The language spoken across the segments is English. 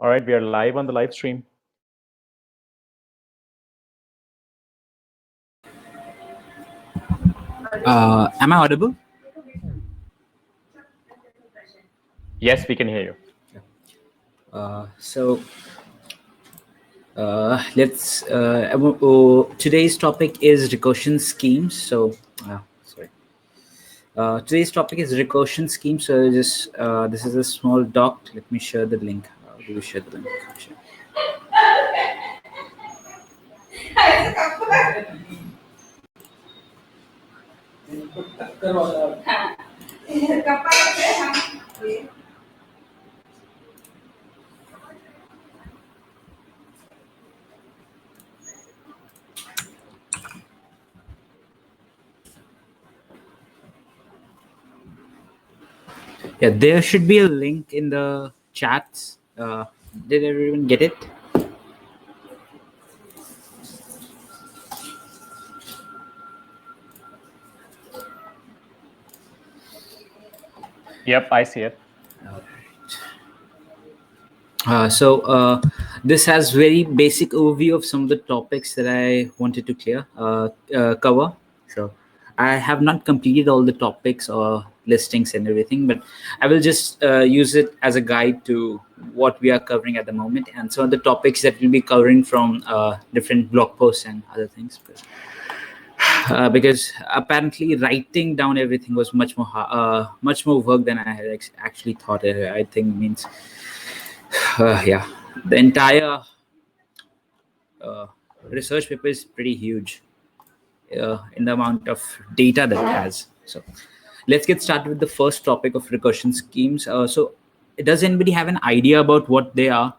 All right, we are live on the live stream. Am I audible? Yes, we can hear you. Let's. Today's topic is recursion schemes. Today's topic is recursion schemes. So just this is a small doc. Let me share the link. How do we share the link? Sure. Yeah, there should be a link in the chats. Did everyone get it? Yep, I see it. This has very basic overview of some of the topics that I wanted to cover. So I have not completed all the topics or listings and everything, but I will just use it as a guide to what we are covering at the moment and some of the topics that we'll be covering from different blog posts and other things. Because apparently writing down everything was much more work than I had actually thought. I think means the entire research paper is pretty huge in the amount of data that it has. So let's get started with the first topic of recursion schemes. So does anybody have an idea about what they are?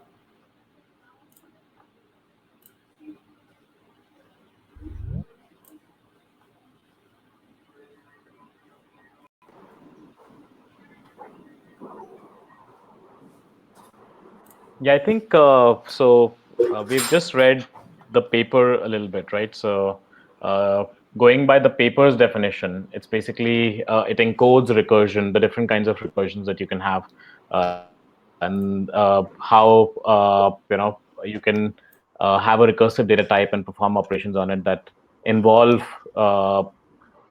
Yeah, I think we've just read the paper a little bit, right? So going by the paper's definition, it's basically it encodes recursion, the different kinds of recursions that you can have, and how you can have a recursive data type and perform operations on it that involve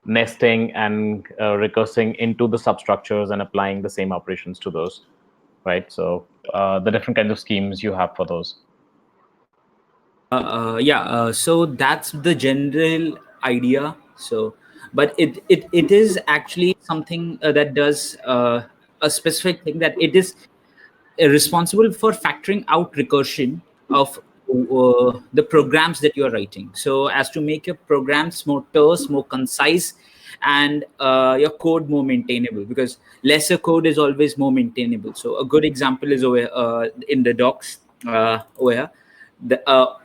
nesting and recursing into the substructures and applying the same operations to those, right? So the different kinds of schemes you have for those. So that's the general idea. So, but it is actually something that does a specific thing, that it is responsible for factoring out recursion of the programs that you are writing, so as to make your programs more terse, more concise, and your code more maintainable, because lesser code is always more maintainable. So a good example is in the docs over here.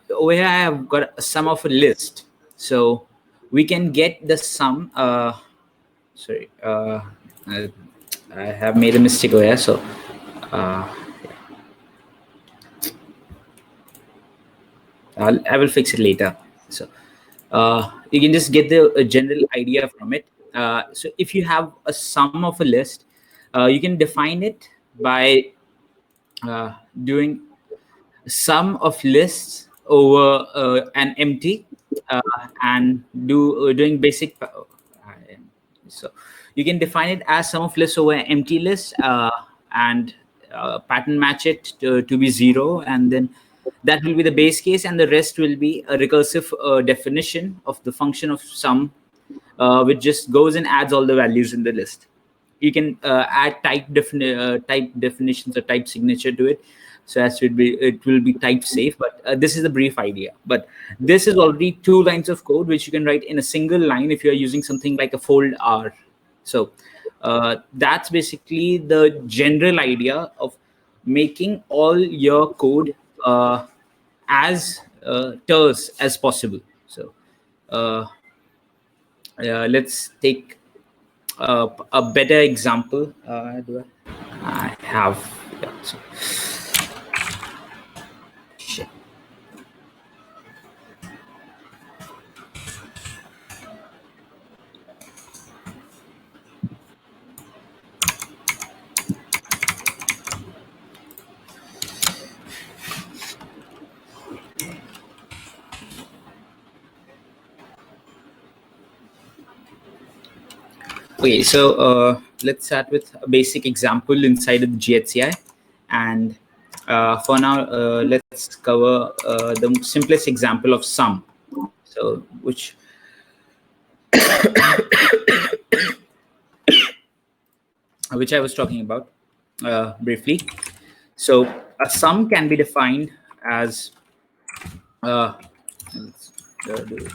Over here I have got a sum of a list, so we can get the sum. I have made a mistake over here, so I will fix it later. So you can just get the general idea from it. So if you have a sum of a list, you can define it by doing sum of lists over an empty and doing basic. So you can define it as sum of lists over an empty list and pattern match it to be 0, and then that will be the base case, and the rest will be a recursive definition of the function of sum, which just goes and adds all the values in the list. You can add type definitions or type signature to it, so as it will be type safe. But this is the brief idea. But this is already 2 lines of code which you can write in a single line if you are using something like a fold R. So that's basically the general idea of making all your code as terse as possible. So let's take a better example. I have. Yeah, so. Shit. Okay, so let's start with a basic example inside of the GHCI. And for now, let's cover the simplest example of sum. So which I was talking about briefly. So a sum can be defined as let's do it.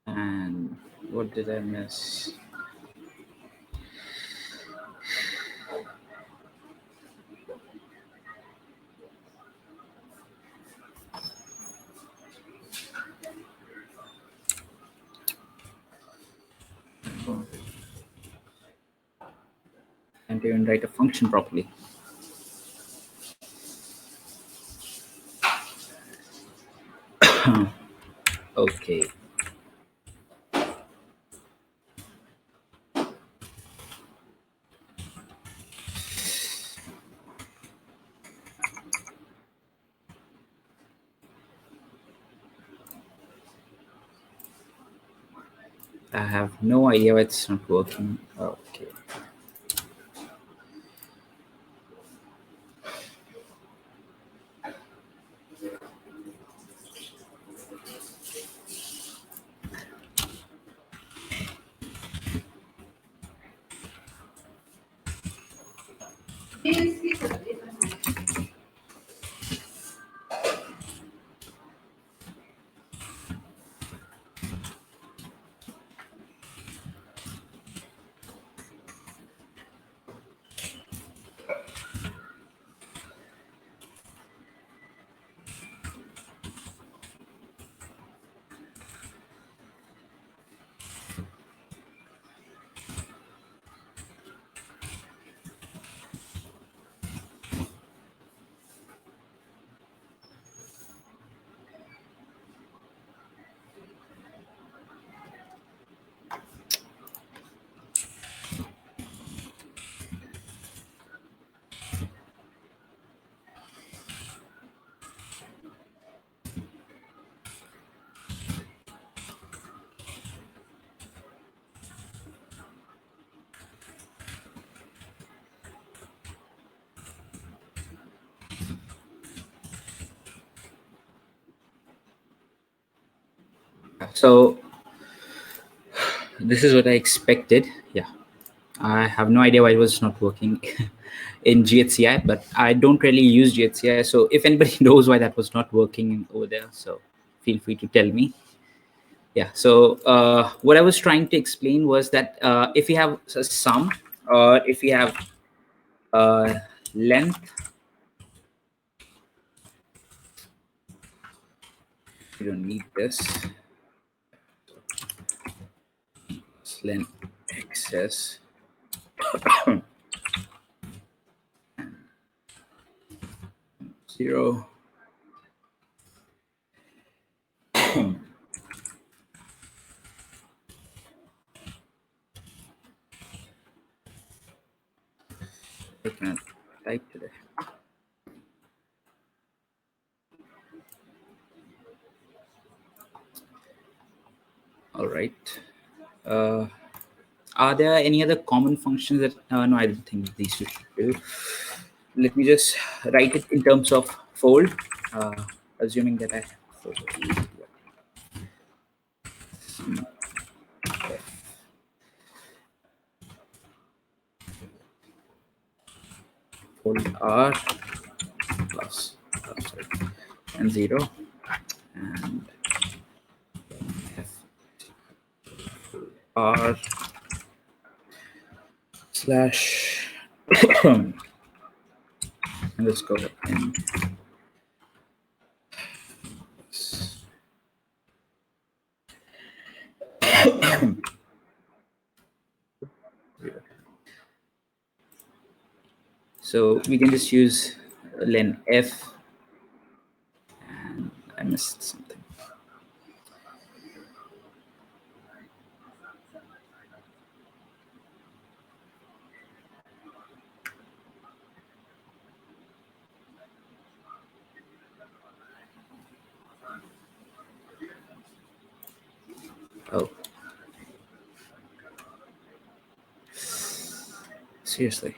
And what did I miss? Can't even write a function properly. Okay. I have no idea why it's not working. Okay. So this is what I expected. Yeah, I have no idea why it was not working in GHCI, but I don't really use GHCI. So if anybody knows why that was not working over there, so feel free to tell me. Yeah, so what I was trying to explain was that if you have a sum, or if you have length, you don't need this. Length excess. Zero. I can't type today. All right. Are there any other common functions that? No, I don't think these should do. Let me just write it in terms of fold, assuming that I fold. Fold R plus, sorry, and 0 and F. r slash underscore n. So we can just use len f, and I missed something. Oh, seriously.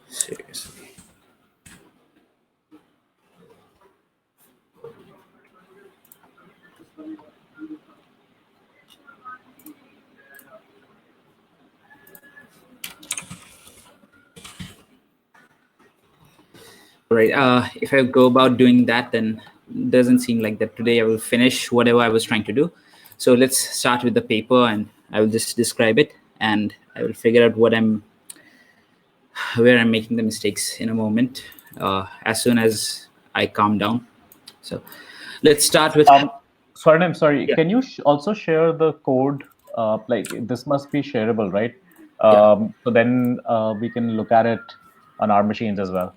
Seriously. Right. If I go about doing that, then it doesn't seem like that today I will finish whatever I was trying to do. So let's start with the paper, and I will just describe it, and I will figure out where I'm making the mistakes in a moment, as soon as I calm down. So let's start with. Swarnim, sorry, Yeah. can you also share the code? Like this must be shareable, right? Yeah. So then we can look at it on our machines as well.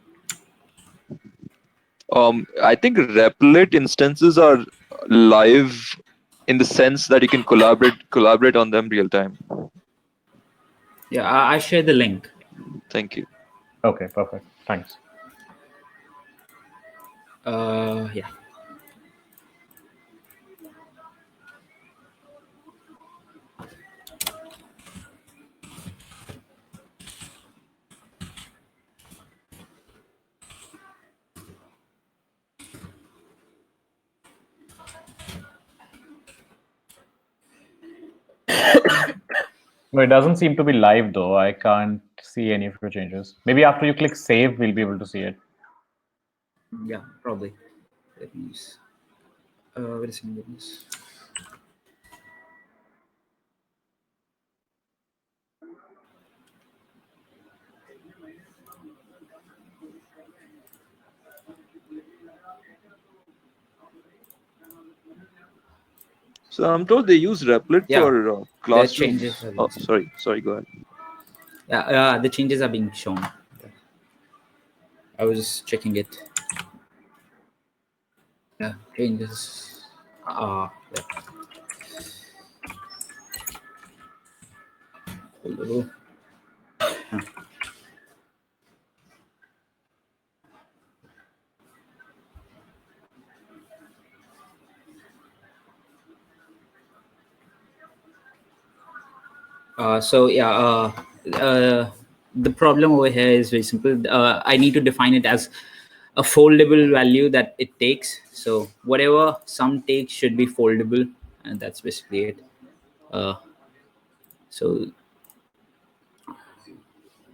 I think Replit instances are live in the sense that you can collaborate on them real time. Yeah, I share the link. Thank you. Okay, perfect. Thanks. Yeah. No, it doesn't seem to be live though. I can't see any of your changes. Maybe after you click save, we'll be able to see it. Yeah, probably. Let me use. Wait a second. Let me use. So I'm told they use Replit Yeah, for classrooms. changes are Oh, being sorry, go ahead. Yeah, the changes are being shown. I was just checking it. Yeah, changes. Yeah. Hello. So yeah, the problem over here is very simple. I need to define it as a foldable value that it takes. So whatever sum takes should be foldable, and that's basically it. So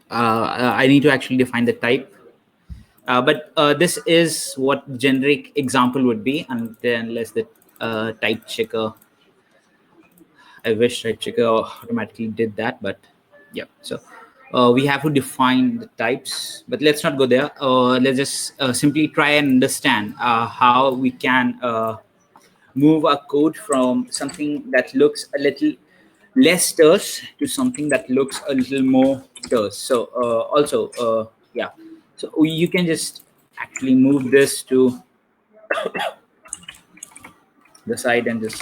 I need to actually define the type. But this is what generic example would be, unless the type checker. I wish type checker automatically did that, but yeah. So we have to define the types, but let's not go there. Let's just simply try and understand how we can move our code from something that looks a little less terse to something that looks a little more terse. So yeah. So you can just actually move this to the side and just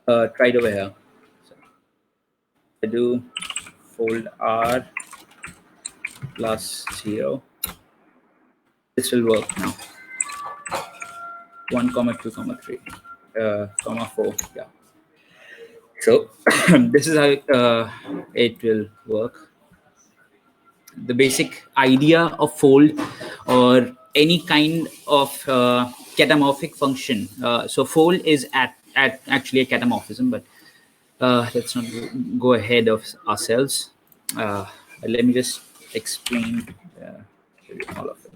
try it over here. So I do fold R plus 0. This will work now. 1, 2, 3, 4. Yeah. So this is how it will work. The basic idea of fold or any kind of catamorphic function. So fold is at actually a catamorphism, but let's not go ahead of ourselves. Let me just explain all of it.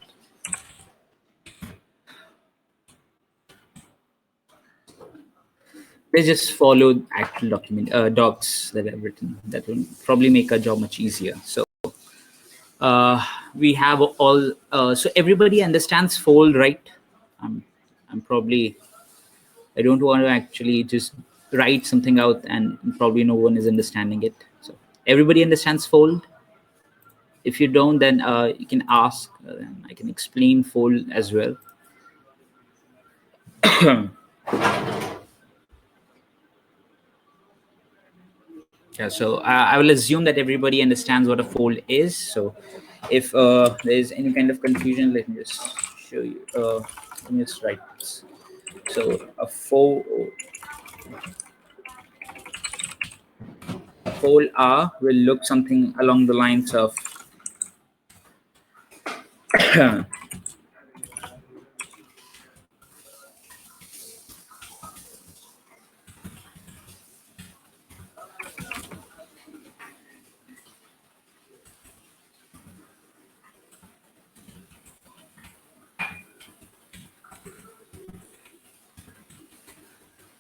They just follow actual docs that I've written. That will probably make our job much easier. So we have all. So everybody understands fold, right? I'm probably. I don't want to actually just write something out and probably no one is understanding it. So everybody understands fold. If you don't, then you can ask. And I can explain fold as well. Yeah, so I will assume that everybody understands what a fold is. So if there is any kind of confusion, let me just show you. Let me just write this. So a fold R will look something along the lines of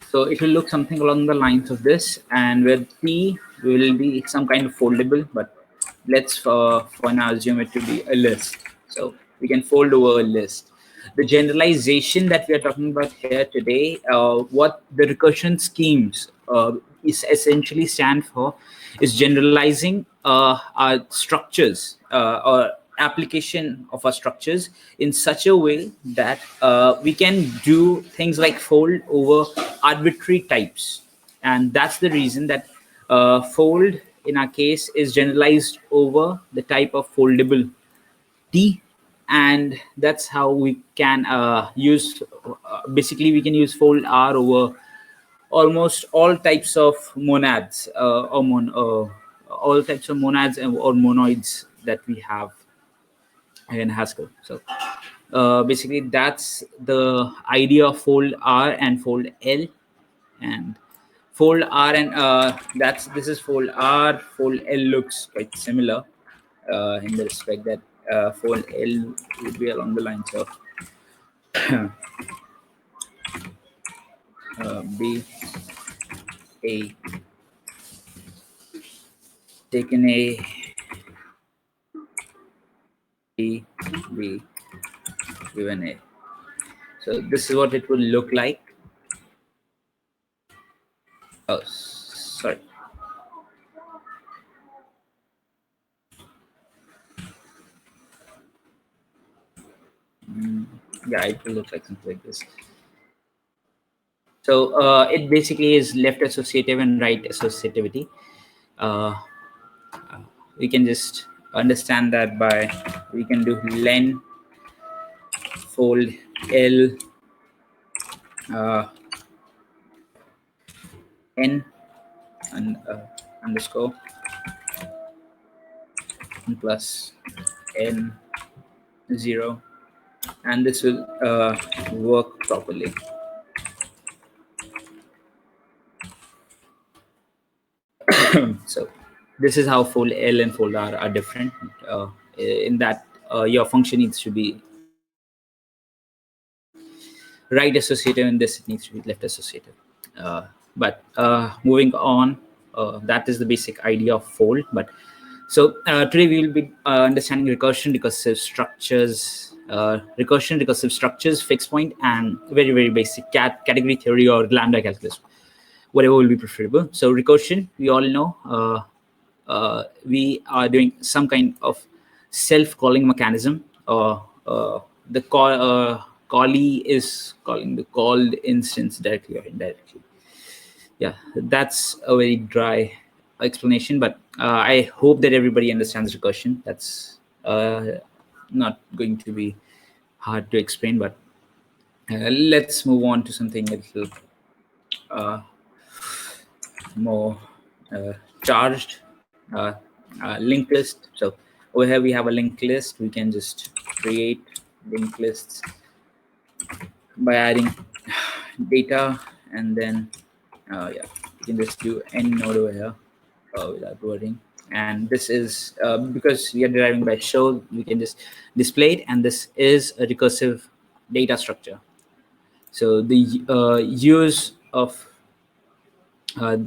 so it will look something along the lines of this, and with P will be some kind of foldable, but let's for now assume it to be a list. So we can fold over a list. The generalization that we are talking about here today, what the recursion schemes is essentially stand for, is generalizing our structures or application of our structures in such a way that we can do things like fold over arbitrary types. And that's the reason that fold in our case is generalized over the type of foldable T, and that's how we can use basically we can use fold R over almost all types of monads all types of monads or monoids that we have in Haskell. So basically that's the idea of fold R and fold L. And fold R and this is fold R. Fold L looks quite similar in the respect that fold L would be along the lines of B A taken A B B given A. So this is what it would look like. Oh, sorry. Yeah, it will look like something like this. So it basically is left associative and right associativity. We can just understand that by we can do len fold L n and underscore plus n 0, and this will work properly. So this is how fold L and fold R are different. In that your function needs to be right associative, and this needs to be left associative. But moving on, that is the basic idea of fold. But so today we will be understanding recursion, recursive structures, fixed point, and very, very basic category theory or lambda calculus, whatever will be preferable. So recursion, we all know we are doing some kind of self-calling mechanism, or the callee is calling the called instance directly or indirectly. Yeah, that's a very dry explanation, but I hope that everybody understands recursion. That's not going to be hard to explain, but let's move on to something a little more charged. Linked list. So over here we have a linked list. We can just create linked lists by adding data, and then yeah, you can just do n node over here without wording. And this is because we are deriving by show, we can just display it, and this is a recursive data structure. So the use of uh,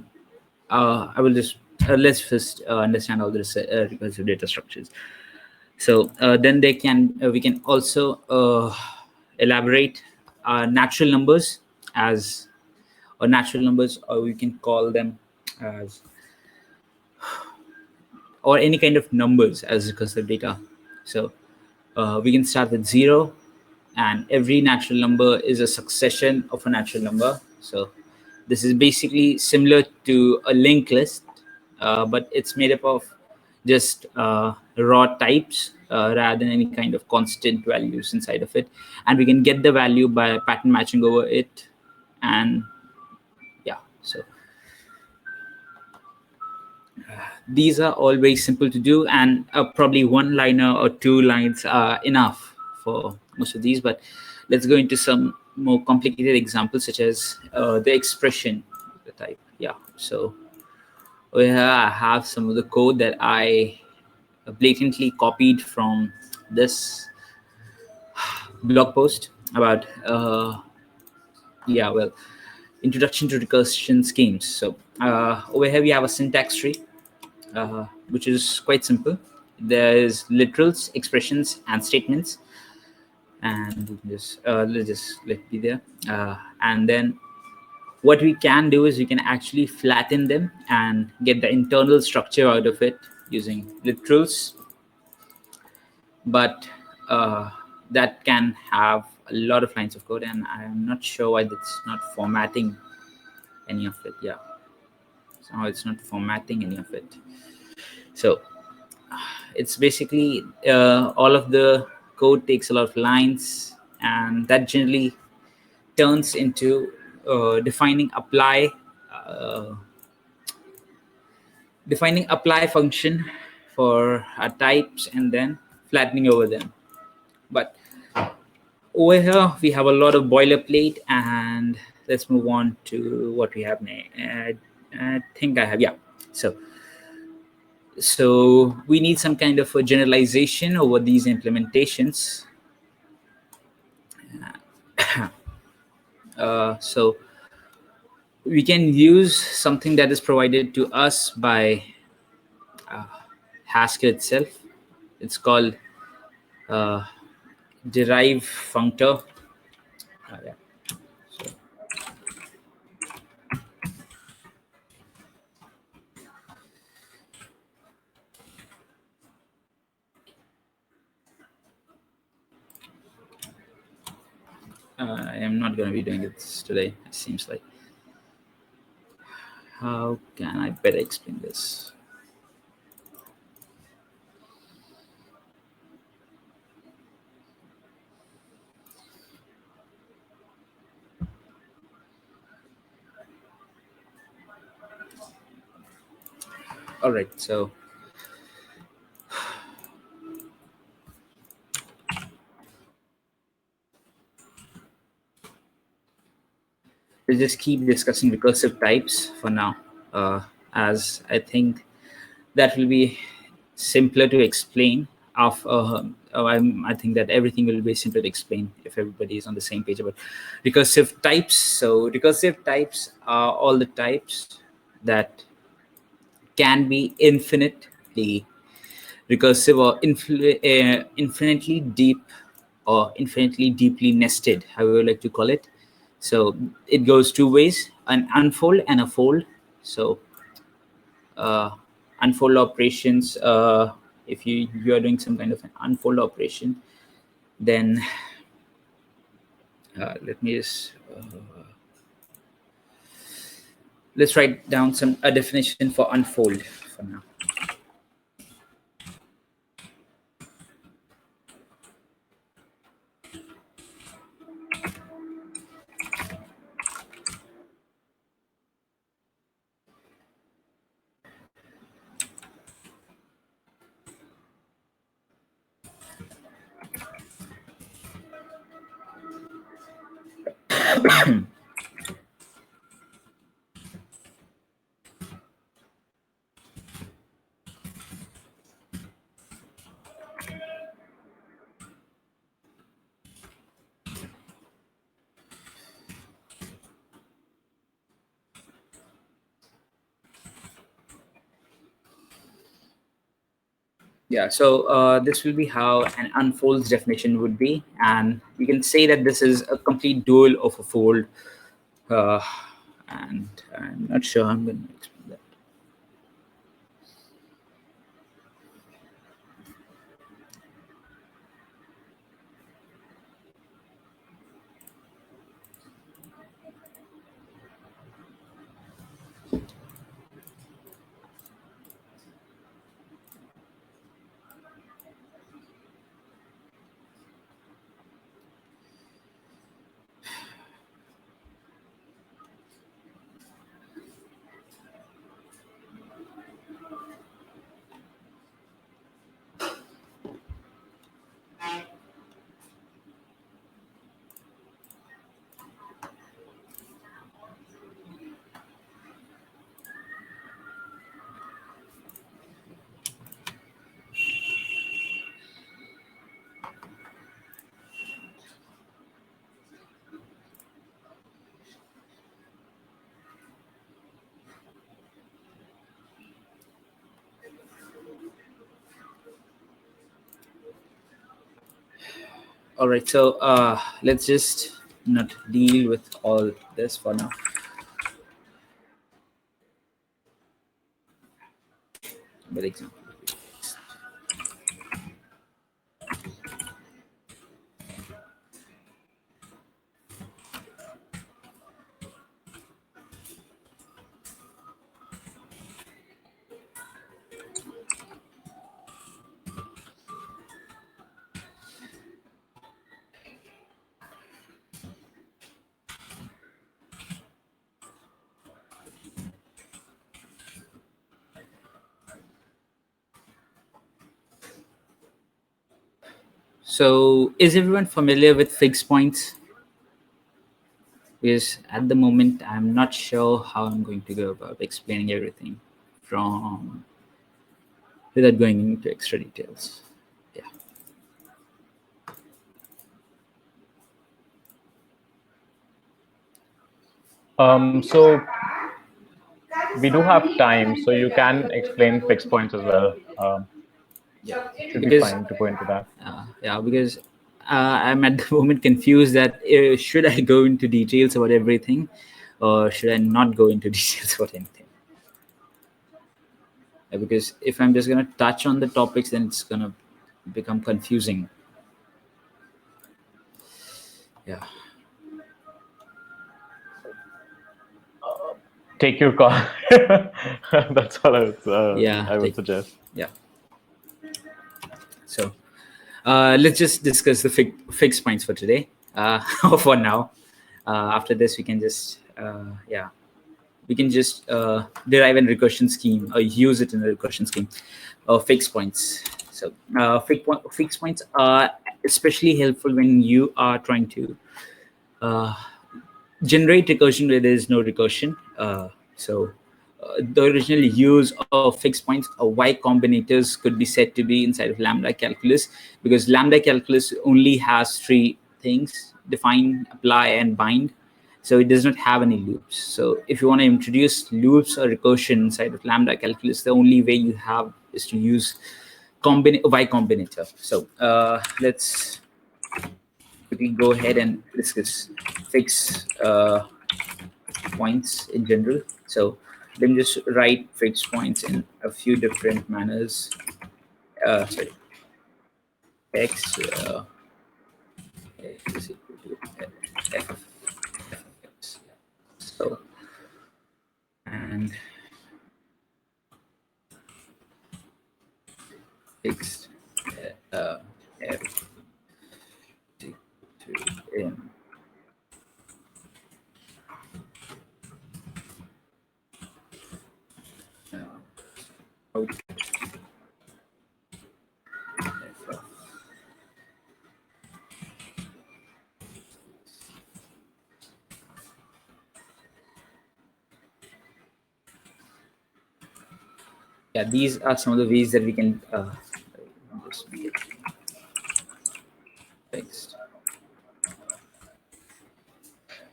I will just let's first understand all the recursive data structures. So then we can also elaborate natural numbers as or natural numbers, or we can call them as, or any kind of numbers as recursive data. So we can start with 0, and every natural number is a succession of a natural number. So this is basically similar to a linked list, but it's made up of just raw types rather than any kind of constant values inside of it. And we can get the value by pattern matching over it. And yeah, so these are all very simple to do, and probably one liner or two lines are enough for most of these. But let's go into some more complicated examples, such as the expression type. Yeah, so here I have some of the code that I blatantly copied from this blog post about introduction to recursion schemes. So over here we have a syntax tree, which is quite simple. There's literals, expressions, and statements, and we can just let's just let it be there. And then what we can do is we can actually flatten them and get the internal structure out of it using literals. But that can have a lot of lines of code, and I'm not sure why that's not formatting any of it. Yeah, somehow it's not formatting any of it. So it's basically all of the code takes a lot of lines, and that generally turns into uh, defining apply function for our types and then flattening over them. But over here we have a lot of boilerplate, and let's move on to what we have now. I think I have, yeah. So we need some kind of a generalization over these implementations. So we can use something that is provided to us by Haskell itself. It's called uh, derive functor. Yeah. So, I am not going to be doing this today, it seems like. How can I better explain this? All right, so we'll just keep discussing recursive types for now, as I think that will be simpler to explain. I think that everything will be simpler to explain if everybody is on the same page about recursive types. So recursive types are all the types that can be infinitely recursive or infinitely deep or infinitely deeply nested, however you like to call it. So it goes two ways: an unfold and a fold. So unfold operations, if you are doing some kind of an unfold operation, then let me just let's write down a definition for unfold for now. Yeah, so this will be how an unfolds definition would be, and you can say that this is a complete dual of a fold. And I'm not sure I'm going to explain that. All right, so let's just not deal with all this for now. For example, so is everyone familiar with fixed points? Because at the moment, I'm not sure how I'm going to go about explaining everything from without going into extra details. Yeah. So we do have time, so you can explain fixed points as well. Yeah. Should be Because fine to go into that. because I'm at the moment confused that should I go into details about everything, or should I not go into details about anything? Because if I'm just going to touch on the topics, then it's going to become confusing. Yeah. Take your call. That's all I would suggest. Yeah. So let's just discuss the fixed points for today. For now. After this, we can just derive a recursion scheme or use it in a recursion scheme of fixed points. So fixed points are especially helpful when you are trying to generate recursion where there is no recursion. The original use of fixed points or Y combinators could be said to be inside of lambda calculus, because lambda calculus only has three things: define, apply, and bind. So it does not have any loops. So if you want to introduce loops or recursion inside of lambda calculus, the only way you have is to use Y combinator. So let's quickly go ahead and discuss fixed points in general. So let me just write fixed points in a few different manners. X is equal to f of x. So, and fixed f is equal to m. Yeah, these are some of the ways that we can just make it fixed.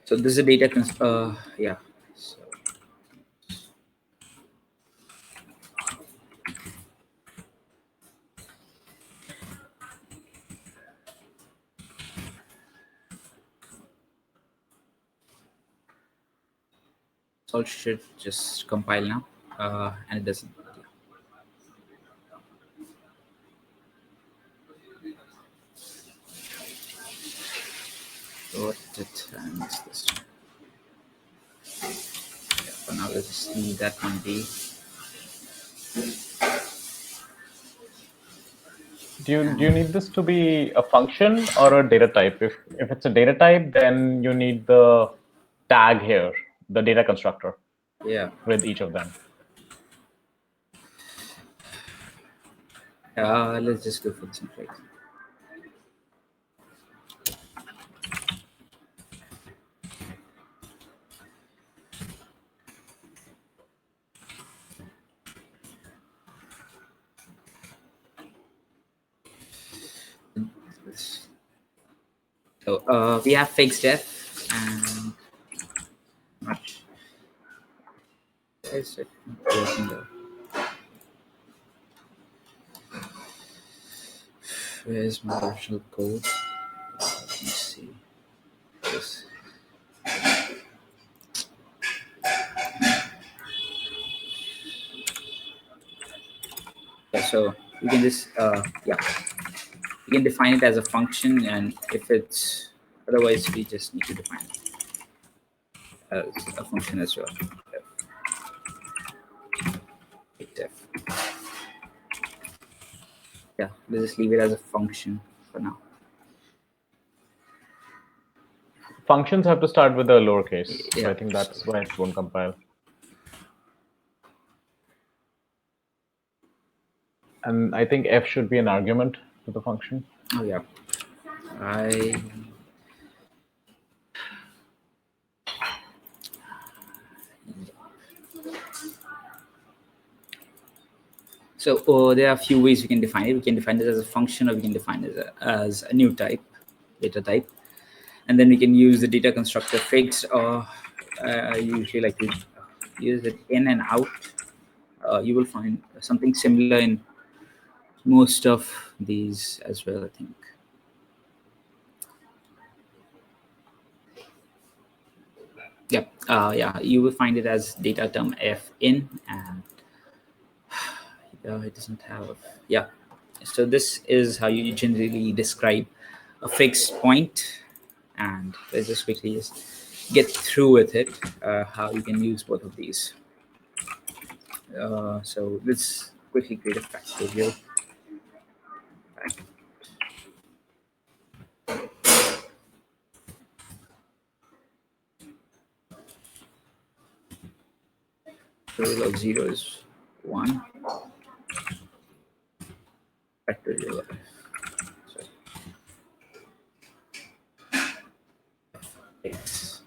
So this is a data yeah. So So it should just compile now, and it doesn't. What it and this one. Yeah, for now, let's just leave that one be. Do you need this to be a function or a data type? If it's a data type, then you need the tag here, the data constructor. Yeah. With each of them. Let's just go for this one, right? So we have fixed f and much. Is it working there? Where's my original code? Let me see. This. Yeah, so we can just we can define it as a function, and if it's otherwise, we just need to define it as a function as well. F. Yeah, let's just leave it as a function for now. Functions have to start with a lowercase. Yeah. So I think that's why it won't compile. And I think f should be an argument to the function. Oh yeah. So there are a few ways we can define it. We can define it as a function, or we can define it as a new type, data type. And then we can use the data constructor fixed, or I usually like to use it in and out. You will find something similar in most of these as well, I think. Yeah, you will find it as data term f in, and it doesn't have. Yeah, so this is how you generally describe a fixed point, and let's just quickly just get through with it. How you can use both of these. So let's quickly create a factorial. Factorial of 0 is 1. Factorial of x.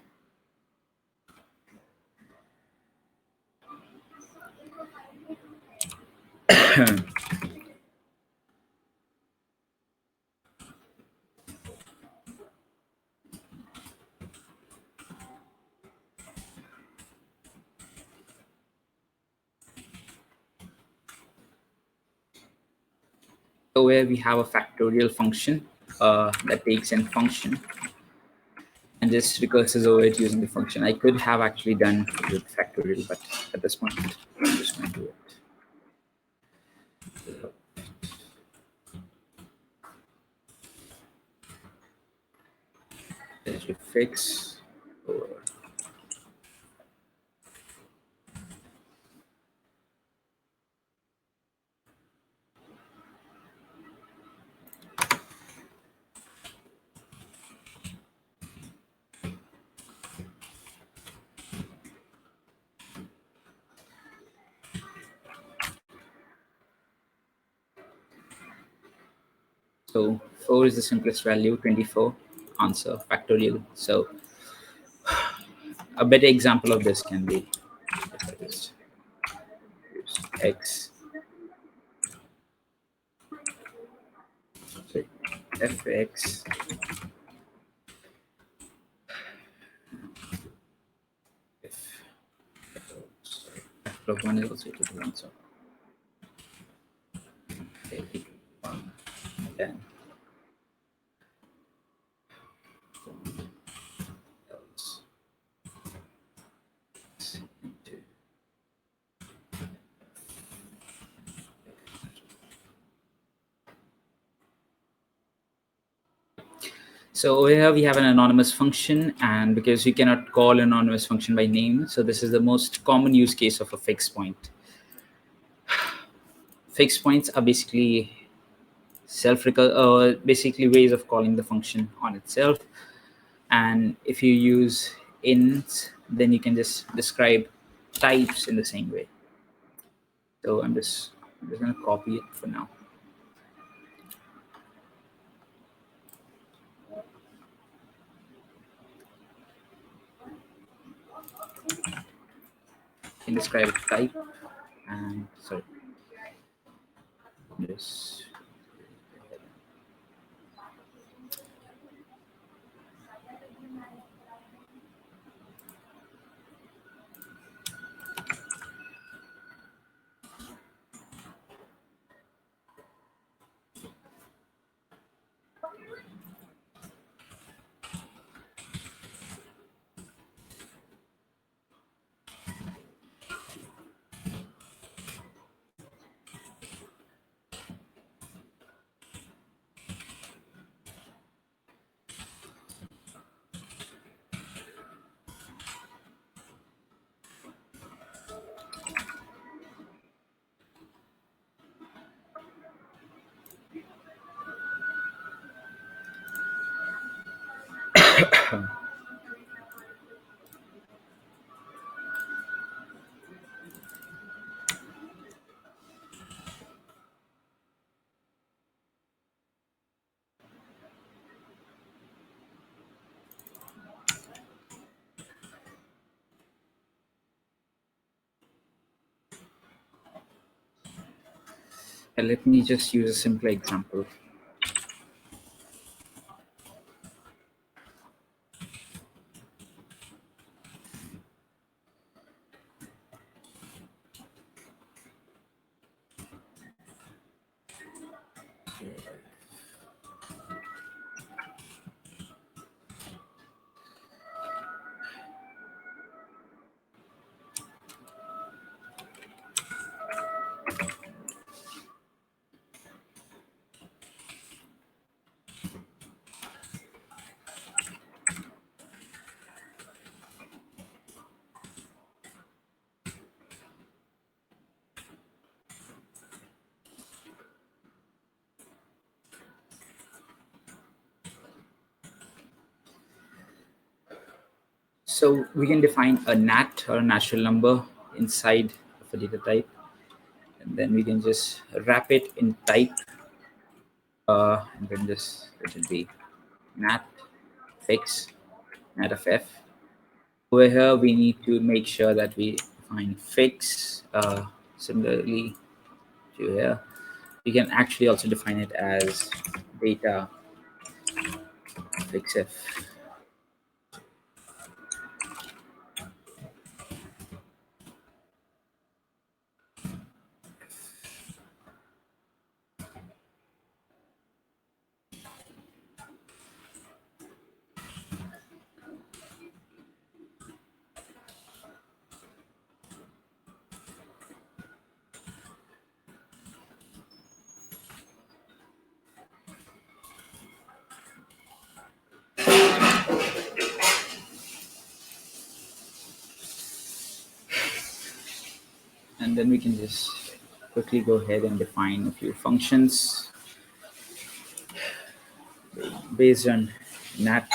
So where we have a factorial function that takes in function and just recurses over it using the function. I could have actually done with factorial, but at this point, I'm just going to do it. Let you fix over. So 4 is the simplest value, 24 answer factorial. So a better example of this can be x fx f of 1 is also equal to 1. So equal to 1, then else So over here we have an anonymous function, and because you cannot call an anonymous function by name, so this is the most common use case of a fixed point. Fixed points are basically basically ways of calling the function on itself. And if you use ints, then you can just describe types in the same way. So I'm just going to copy it for now. You can describe type, and sorry, this. Let me just use a simple example. So we can define a nat, or a natural number, inside of a data type, and then we can just wrap it in type, and then this it will be nat fix nat of f. Over here we need to make sure that we define fix. Similarly to here, we can actually also define it as data fix f. And then we can just quickly go ahead and define a few functions based on nat.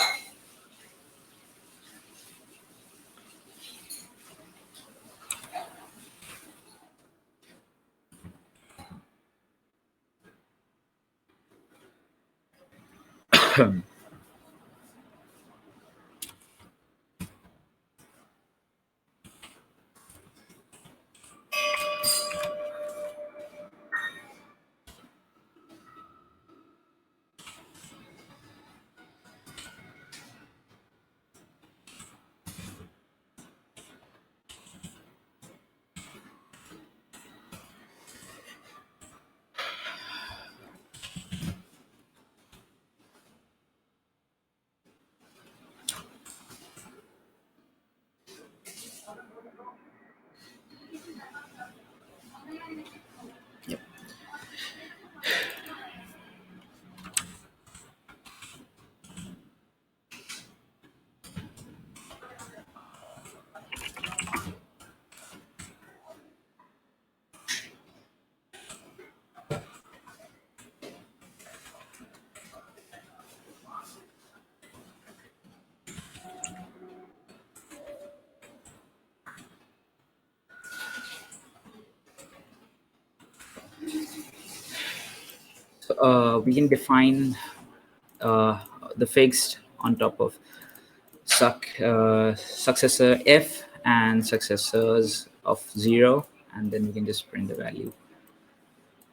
we can define the fixed on top of successor f and successors of 0, and then we can just print the value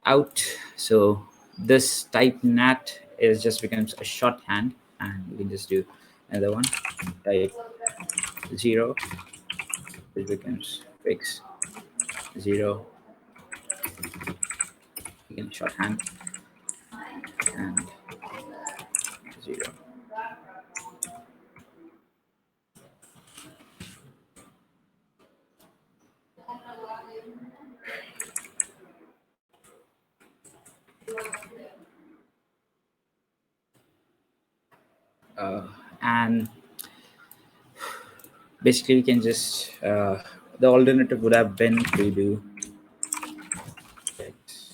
out. So this type nat is just becomes a shorthand, and we can just do another one, type 0, which becomes fix 0, again shorthand, and 0. And basically we can just the alternative would have been to do x.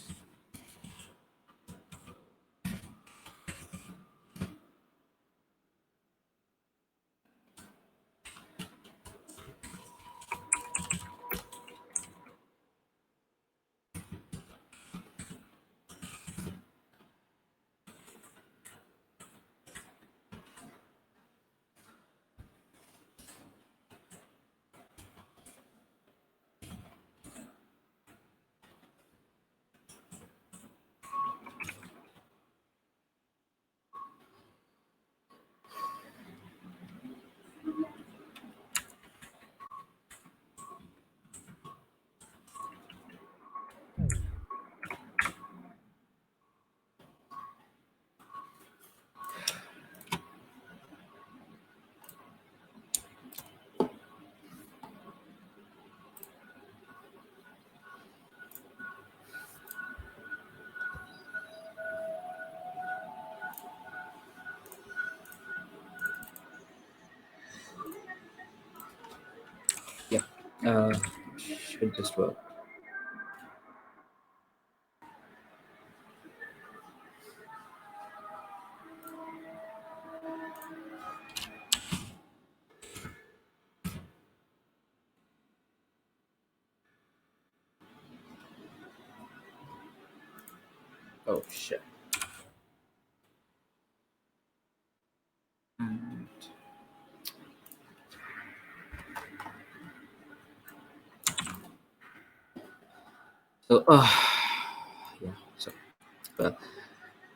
Yeah, should just work. Oh shit. And so yeah, so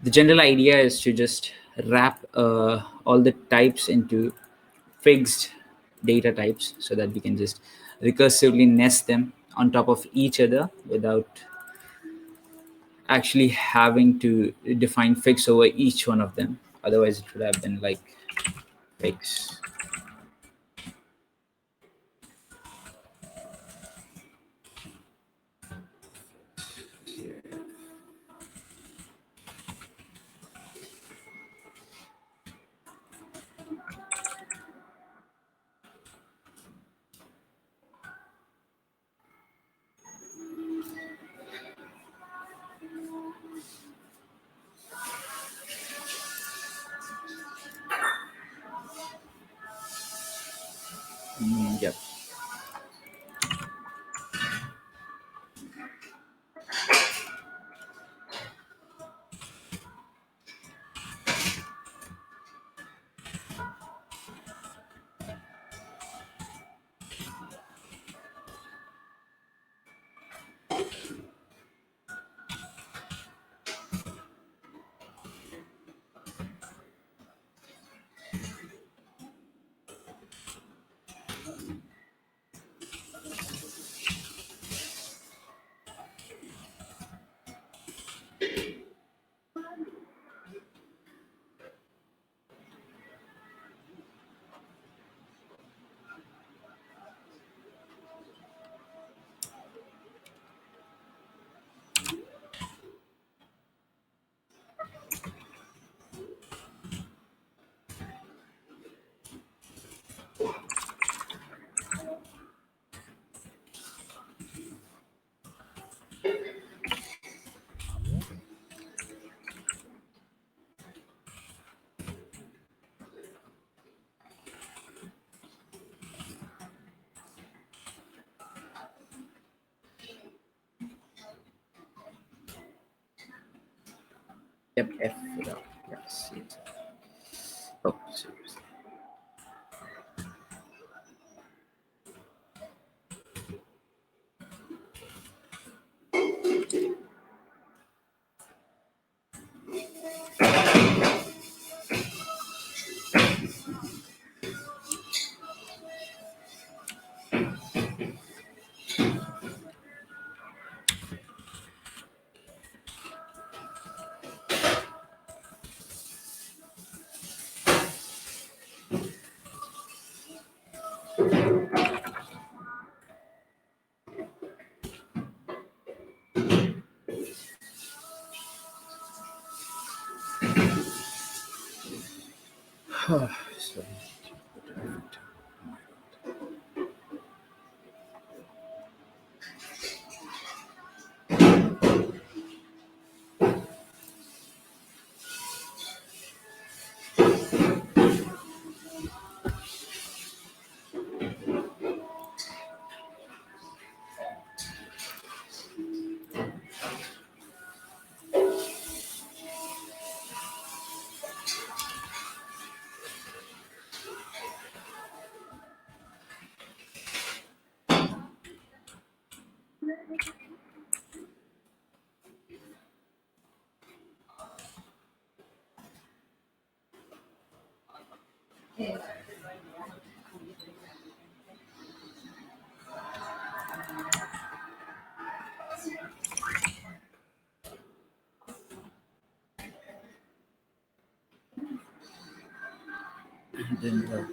the general idea is to just wrap all the types into fixed data types, so that we can just recursively nest them on top of each other without actually having to define fix over each one of them. Otherwise it would have been like fix yep. Yep, F without. Yes. Oh, seriously. Sorry. Didn't work.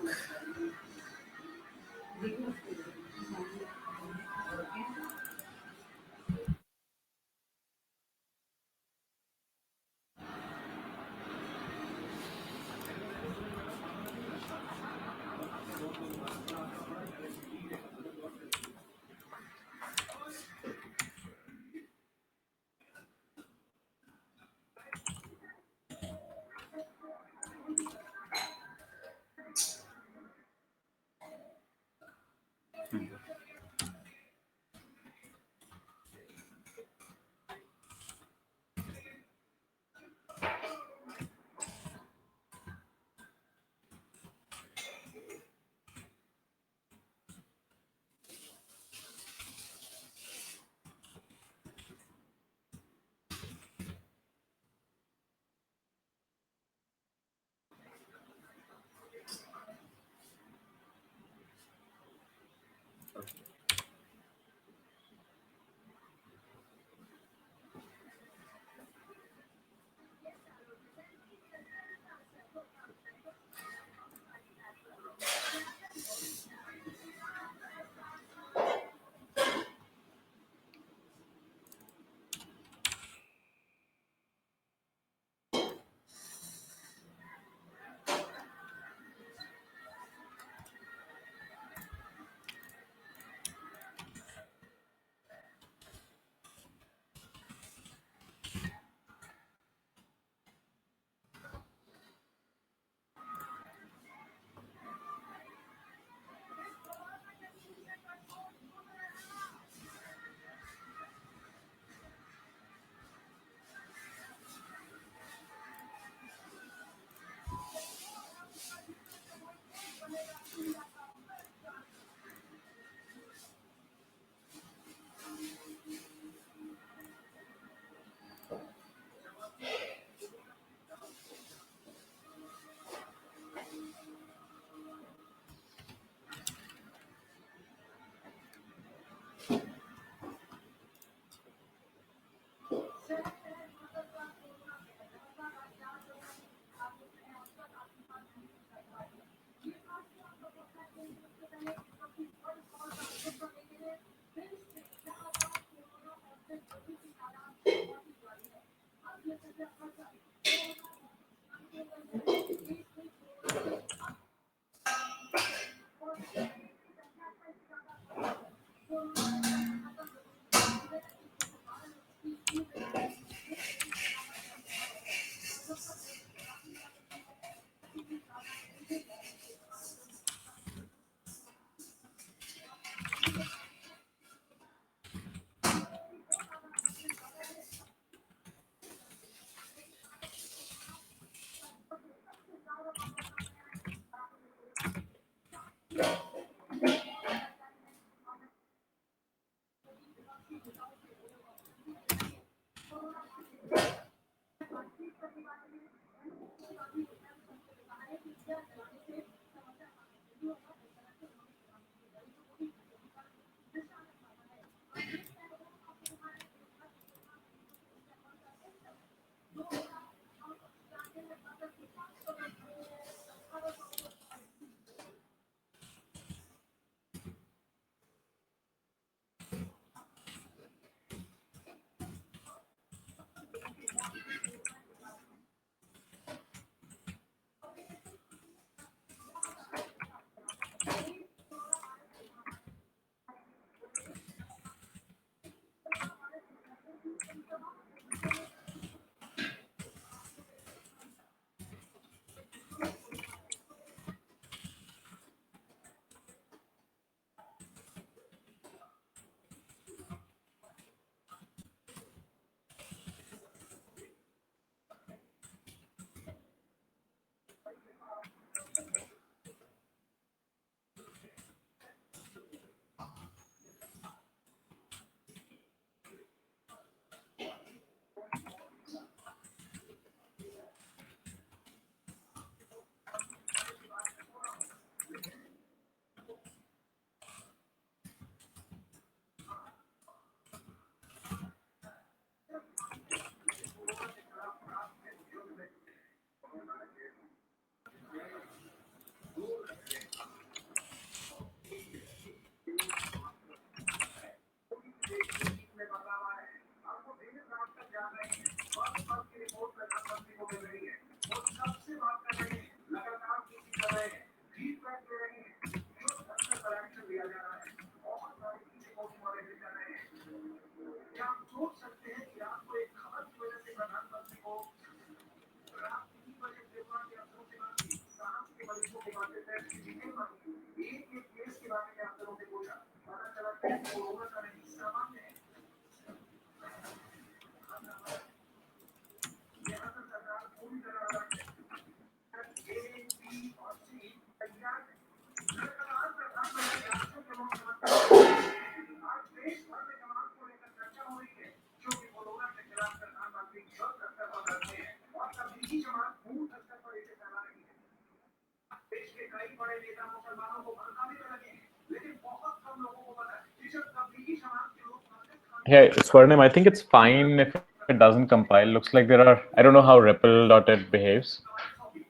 Yeah, Swarnim, I think it's fine if it doesn't compile. Looks like there are, I don't know how REPL.it behaves.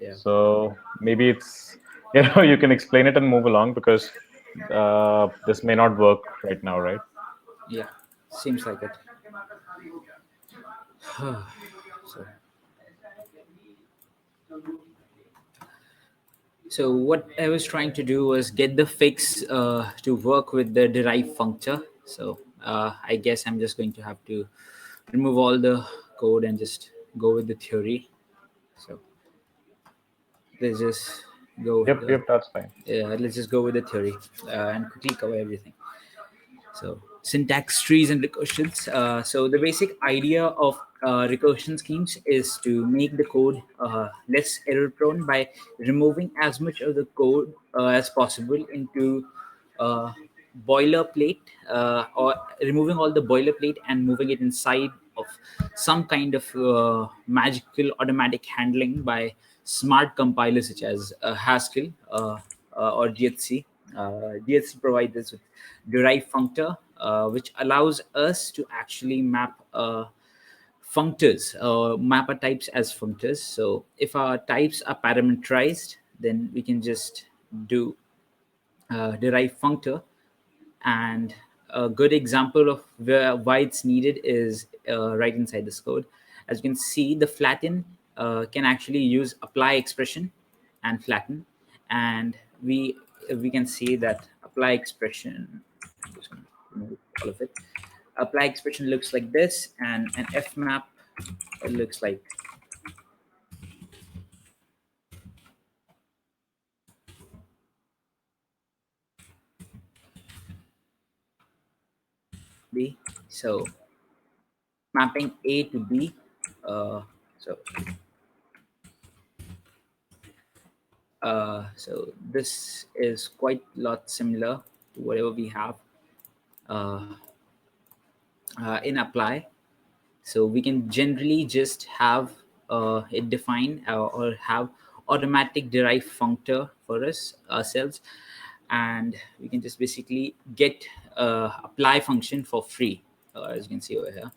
Yeah. So maybe it's, you can explain it and move along because this may not work right now, right? Yeah, seems like it. So, so what I was trying to do was get the fix to work with the derived functor. So I guess I'm just going to have to remove all the code and just go with the theory. So let's just go with Yep, that's fine. let's just go with the theory and quickly cover everything. So syntax trees and recursions. So the basic idea of recursion schemes is to make the code less error prone by removing as much of the code as possible into uh, boilerplate or removing all the boilerplate and moving it inside of some kind of magical automatic handling by smart compilers such as Haskell or GHC. GHC provides us with derived functor, which allows us to actually map functors, mapper types as functors. So if our types are parameterized, then we can just do derived functor. And a good example of why it's needed is right inside this code. As you can see, the flatten can actually use apply expression and flatten, and we can see that apply expression. I'm just going to remove all of it. Apply expression looks like this, and an F map looks like B. So mapping A to B. So So this is quite a lot similar to whatever we have uh, in apply. So we can generally just have it defined or have automatic derived functor for us ourselves, and we can just basically get apply function for free, as you can see over here.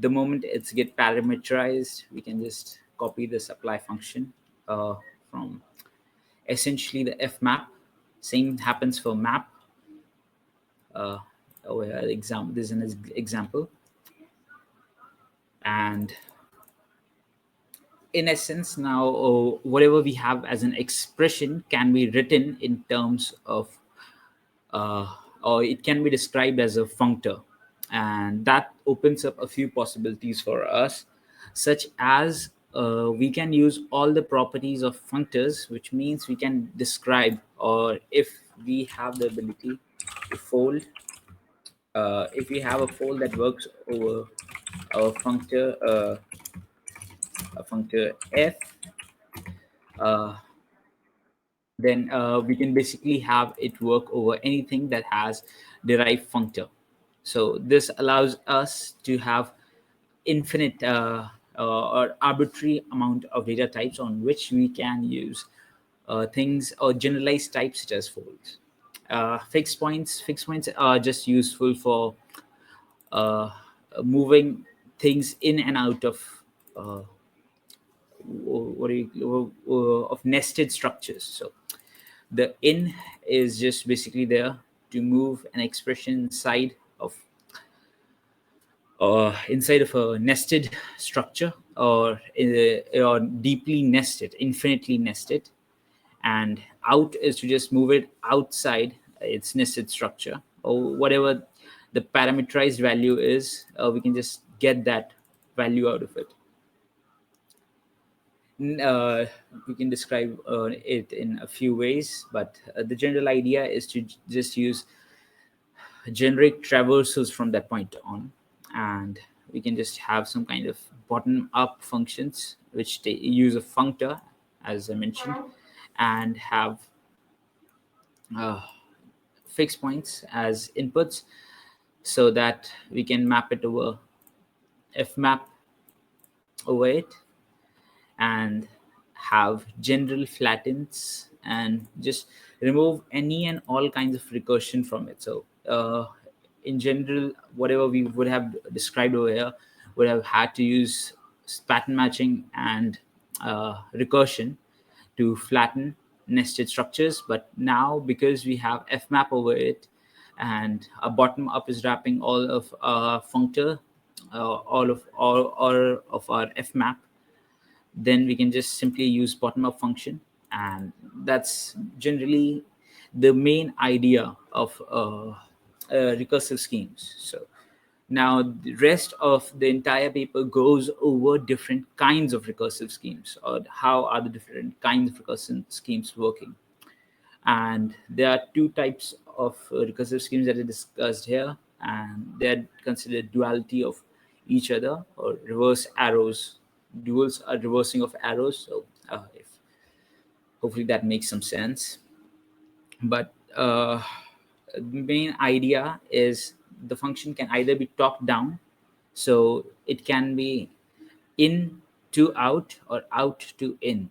The moment it's get parameterized, we can just copy this apply function from essentially the f map. Same happens for map. Over here, this is an example. And in essence, now whatever we have as an expression can be written in terms of or it can be described as a functor, and that opens up a few possibilities for us, such as we can use all the properties of functors, which means we can describe, or if we have the ability to fold, if we have a fold that works over a functor f, uh, then we can basically have it work over anything that has derived functor. So this allows us to have infinite or arbitrary amount of data types on which we can use things or generalized types such as folds. Fixed points are just useful for uh, moving things in and out of uh, of nested structures. So the in is just basically there to move an expression inside of a nested structure, or deeply nested, infinitely nested. And out is to just move it outside its nested structure, or whatever the parameterized value is, we can just get that value out of it. We can describe it in a few ways, but the general idea is to just use generic traversals from that point on, and we can just have some kind of bottom up functions which they use a functor, as I mentioned, and have uh, fixed points as inputs, so that we can map it over f map over it, and have general flattens and just remove any and all kinds of recursion from it. So in general, whatever we would have described over here would have had to use pattern matching and recursion to flatten nested structures. But now, because we have fmap over it, and a bottom up is wrapping all of our functor, all of our fmap, then we can just simply use bottom up function. And that's generally the main idea of recursive schemes. So now the rest of the entire paper goes over different kinds of recursive schemes, or how are the different kinds of recursive schemes working. And there are two types of recursive schemes that are discussed here, and they're considered duality of each other, or reverse arrows. Duals are reversing of arrows. So if hopefully that makes some sense. But the main idea is the function can either be top down, so it can be in to out, or out to in.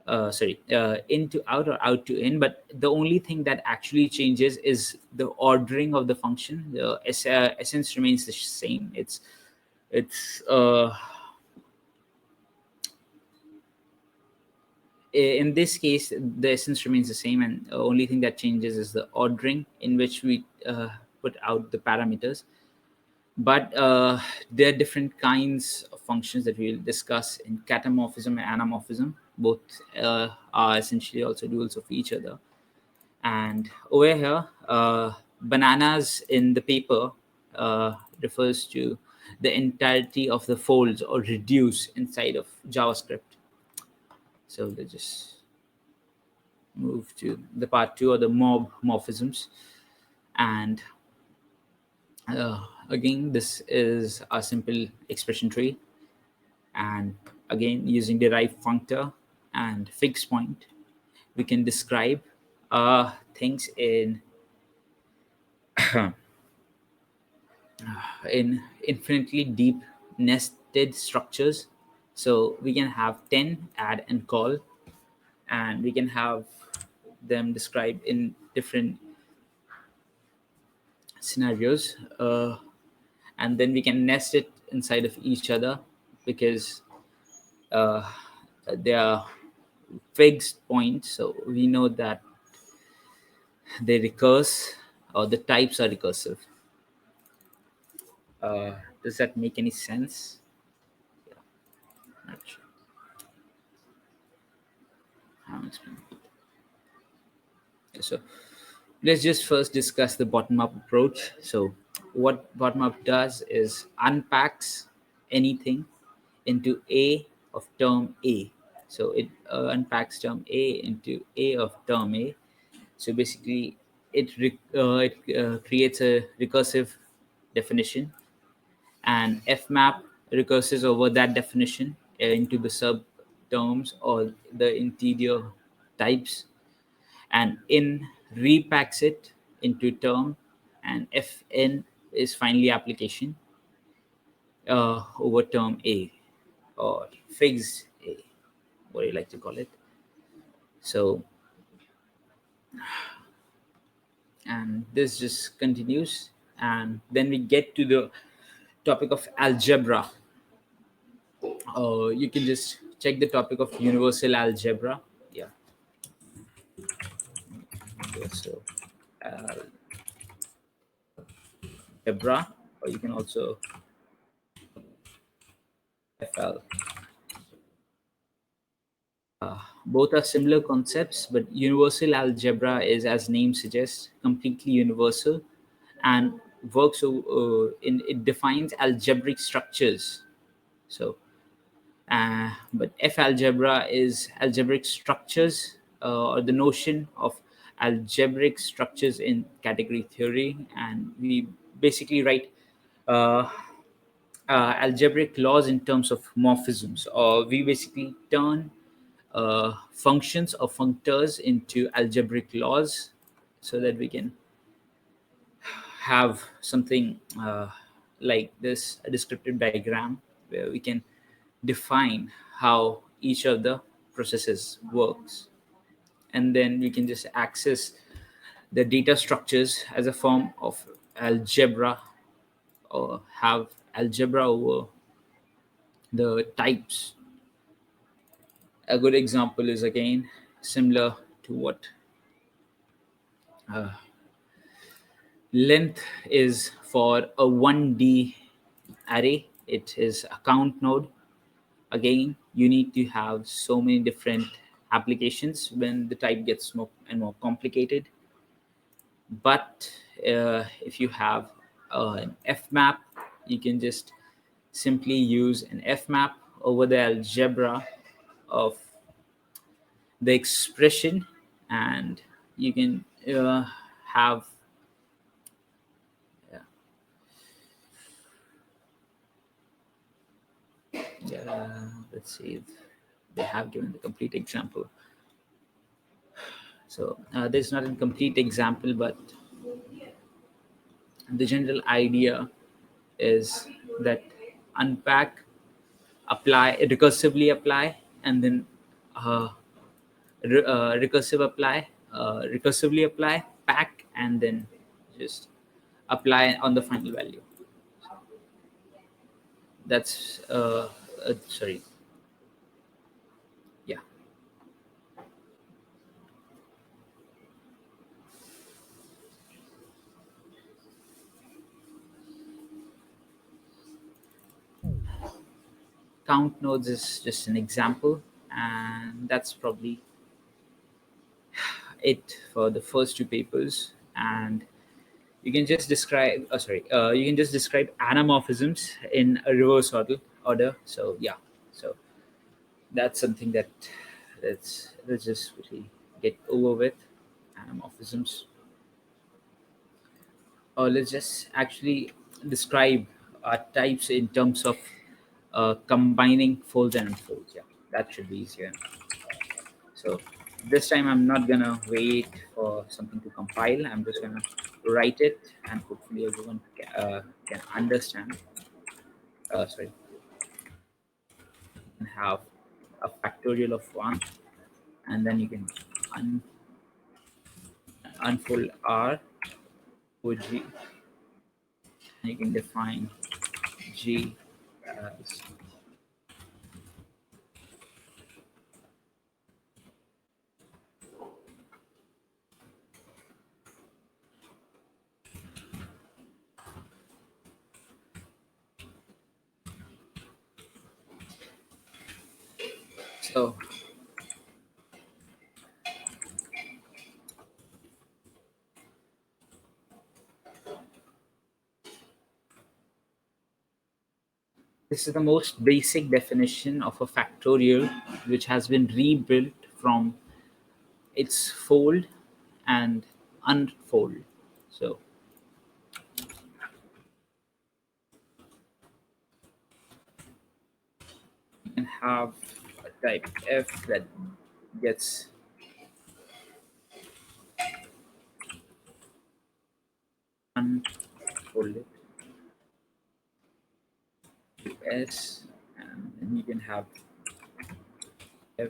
In to out or out to in. But the only thing that actually changes is the ordering of the function. The essence remains the same. It's in this case, the essence remains the same, and the only thing that changes is the ordering in which we put out the parameters. But there are different kinds of functions that we'll discuss in catamorphism and anamorphism. Both are essentially also duals of each other. And over here, bananas in the paper refers to the entirety of the folds or reduce inside of JavaScript. So let's just move to the part two, or the morphisms. And again, this is a simple expression tree, and again using derived functor and fixed point. We can describe things in infinitely deep nested structures. So we can have 10 add and call, and we can have them described in different scenarios, and then we can nest it inside of each other because uh, they are fixed points, so we know that they recurse, or the types are recursive. Does that make any sense? Yeah, not sure. I'm explaining. So let's just first discuss the bottom-up approach. So what bottom-up does is unpacks anything into A of term A. So it unpacks term A into A of term A. So basically, it creates a recursive definition, and fmap recurses over that definition into the sub terms or the interior types, and in repacks it into term, and fn is finally application over term A, or figs A, what do you like to call it. So, and this just continues, and then we get to the topic of algebra. You can just check the topic of universal algebra. Yeah, universal algebra, or you can also FL. Both are similar concepts, but universal algebra is, as name suggests, completely universal and works in it defines algebraic structures. So, but F algebra is algebraic structures, or the notion of algebraic structures in category theory, and we basically write uh, algebraic laws in terms of morphisms, or we basically turn functions or functors into algebraic laws so that we can have something like this, a descriptive diagram where we can define how each of the processes works, and then we can just access the data structures as a form of algebra, or have algebra over the types. A good example is again similar to what length is for a 1D array. It is a count node. Again, you need to have so many different applications when the type gets more and more complicated. But if you have an fmap, you can just simply use an fmap over the algebra of the expression, and you can have let's see if they have given the complete example. So there's not a complete example, but the general idea is that unpack, apply, recursively apply, and then recursively apply, pack, and then just apply on the final value. That's sorry. Yeah. Count nodes is just an example, and that's probably it for the first two papers. And you can just describe you can just describe anamorphisms in a reverse order. So yeah, so that's something that let's just really get over with anamorphisms, or let's just actually describe types in terms of combining folds and unfolds. Yeah, that should be easier. So this time I'm not gonna wait for something to compile. I'm just gonna write it, and hopefully everyone can understand. Sorry, and have a factorial of 1, and then you can unfold R over G, and you can define G as so. This is the most basic definition of a factorial, which has been rebuilt from its fold and unfold. So you can have a type F that gets unfolded to S, and then you can have F.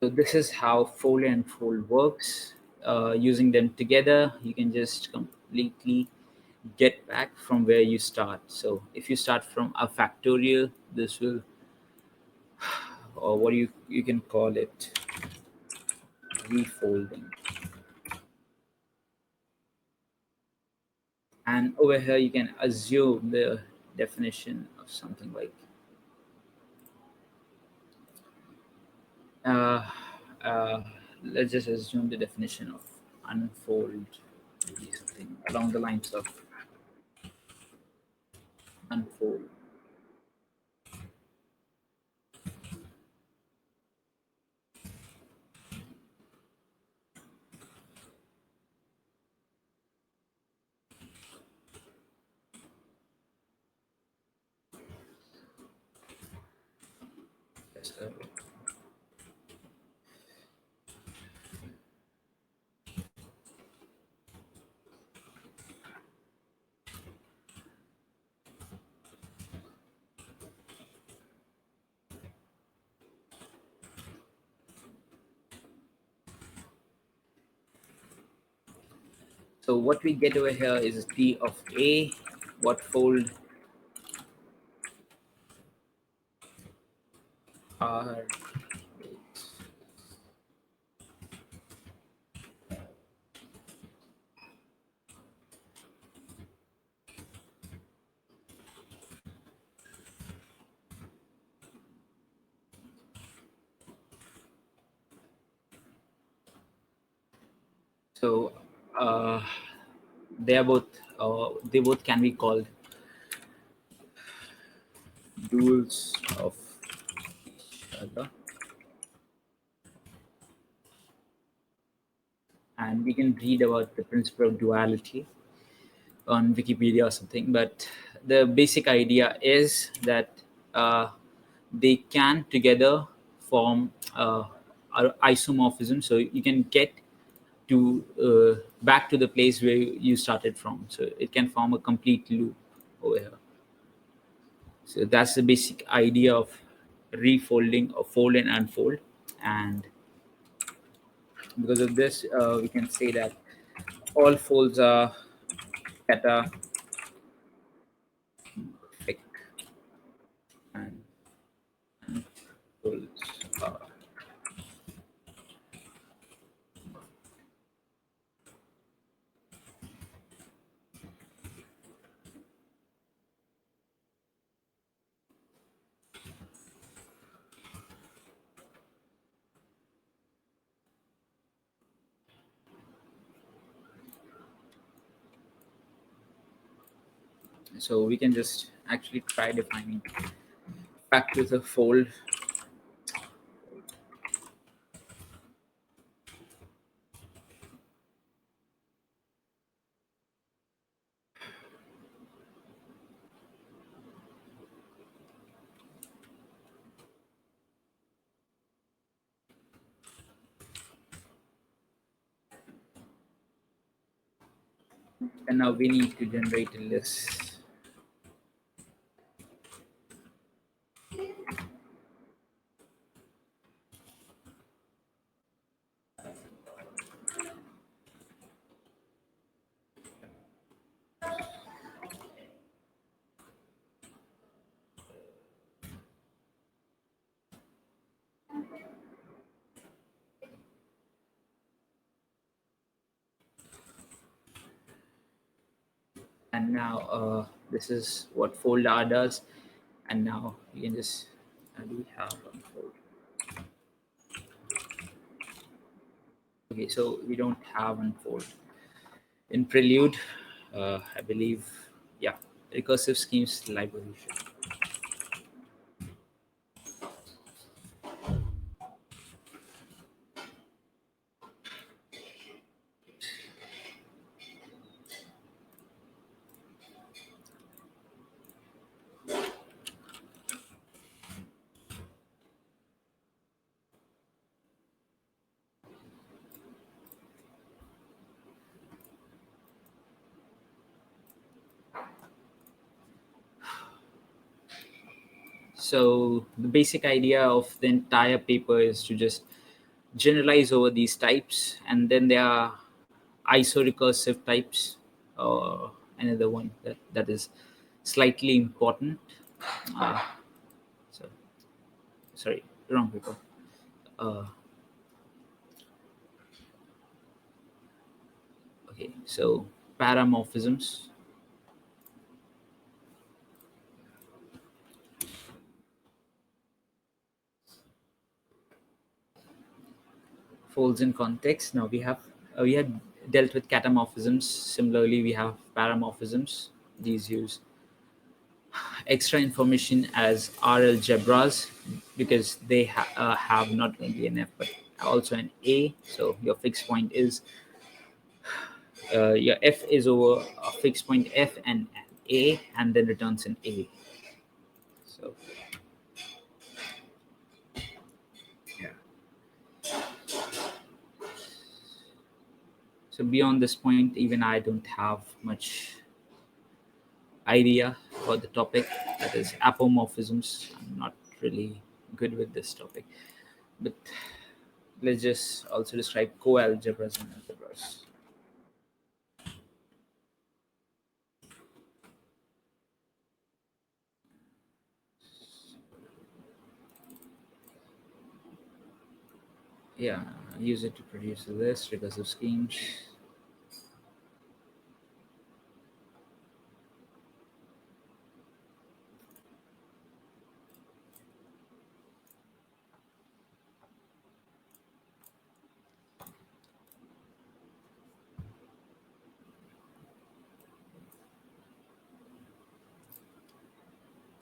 So this is how fold and fold works. Using them together, you can just completely get back from where you start. So if you start from a factorial, this will, or what you can call it, refolding. And over here, you can assume the definition of something like uh, uh, let's just assume the definition of unfold to be something along the lines of unfold. Yes, so what we get over here is T of A. What fold are so they are both they both can be called duals of each other, and we can read about the principle of duality on Wikipedia or something. But the basic idea is that uh, they can together form isomorphism. So you can get to back to the place where you started from. So it can form a complete loop over here. So that's the basic idea of refolding or fold and unfold. And because of this, we can say that all folds are cataphysic and folds are. So we can just actually try defining back to the fold. And now we need to generate a list. And now this is what fold R does. And now you can just do we have unfold. Okay, so we don't have unfold in Prelude. I believe, yeah, recursive schemes library should. So the basic idea of the entire paper is to just generalize over these types, and then there are isorecursive types, or another one that is slightly important. Uh, so sorry, wrong paper. Uh, okay, so paramorphisms. Folds in context. Now we had dealt with catamorphisms. Similarly, we have paramorphisms. These use extra information as R algebras because they have not only an F but also an A. So your fixed point is your F is over a fixed point F and A, and then returns an A. So yeah. So beyond this point, even I don't have much idea about the topic, that is apomorphisms. I'm not really good with this topic, but let's just also describe co-algebras and algebras. Yeah, use it to produce a list, recursive schemes.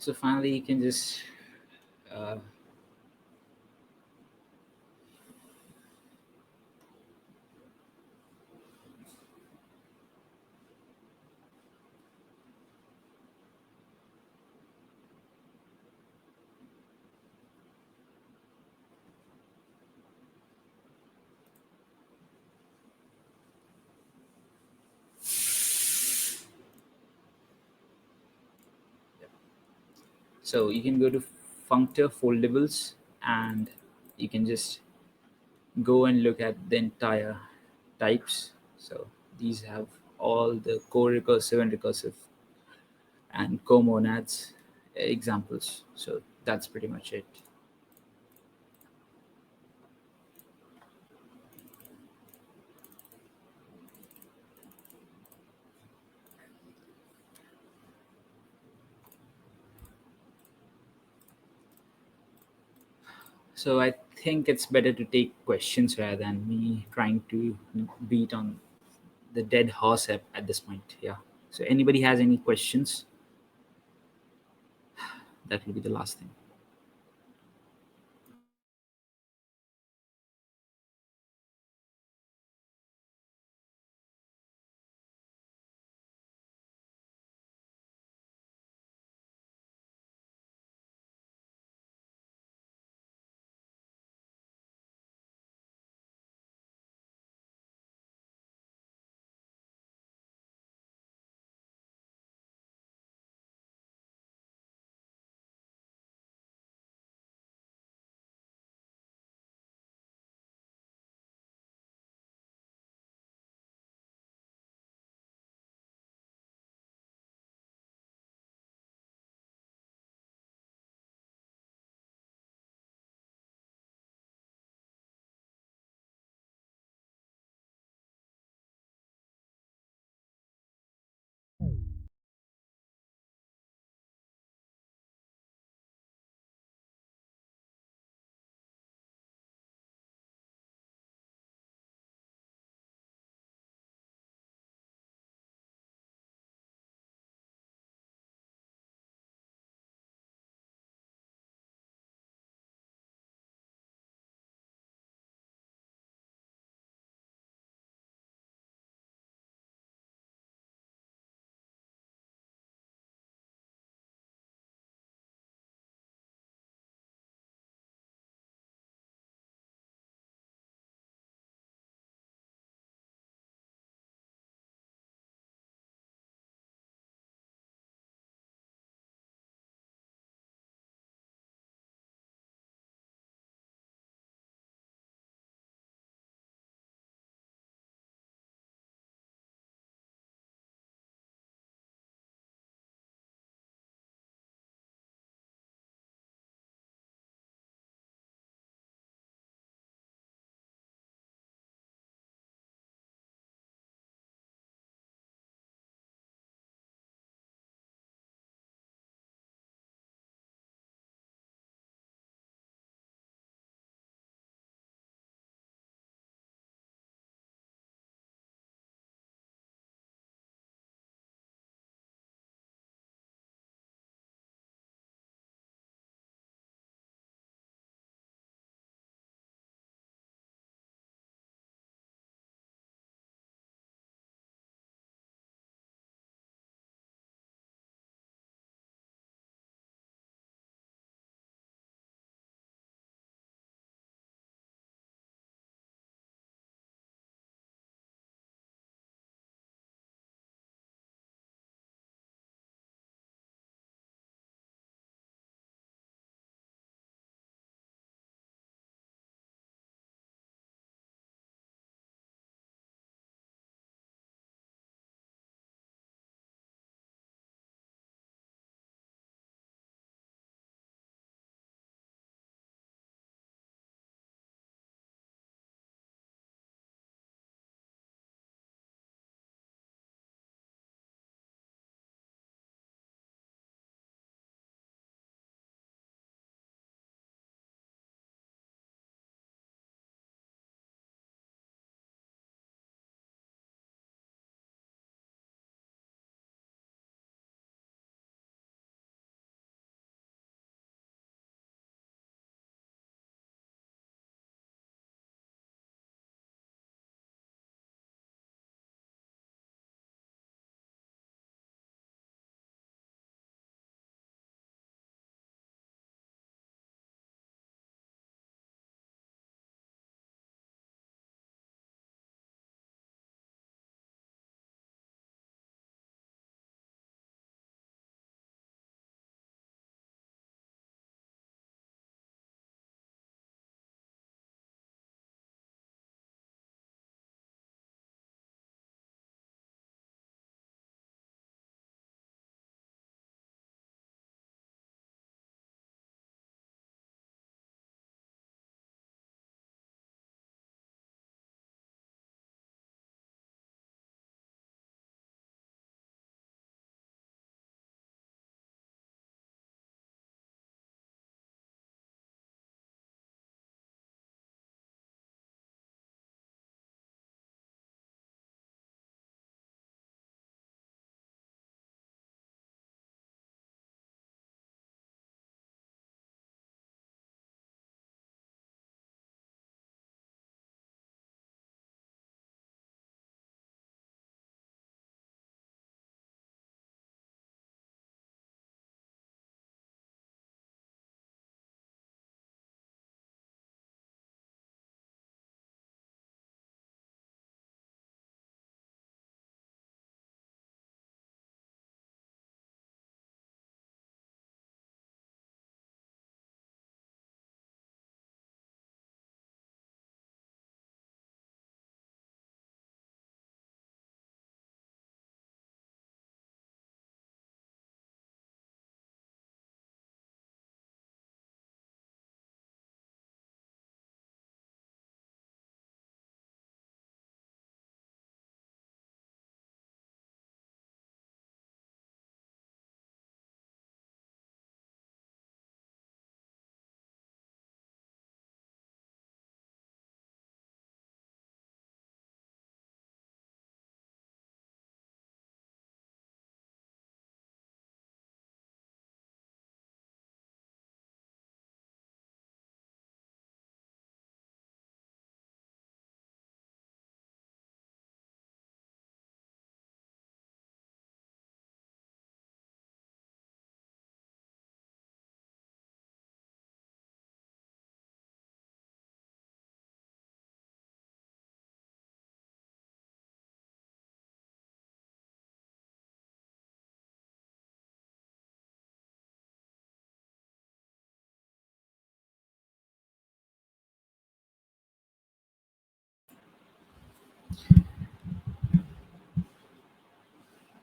So finally, you can just uh, so you can go to functor foldables, and you can just go and look at the entire types. So these have all the co-recursive and recursive and comonads examples. So that's pretty much it. So I think it's better to take questions rather than me trying to beat on the dead horse at this point. Yeah. So anybody has any questions? That will be the last thing.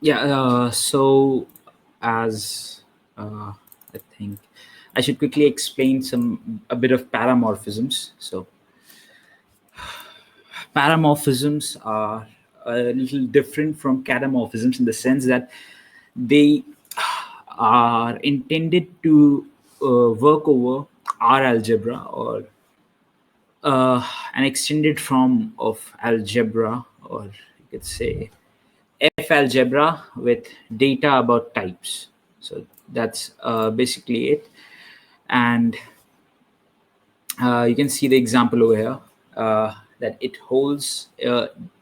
Yeah. So as I think I should quickly explain a bit of paramorphisms. So paramorphisms are a little different from catamorphisms in the sense that they are intended to work over R algebra, or an extended form of algebra, or you could say F algebra with data about types. So that's basically it. And you can see the example over here, that it holds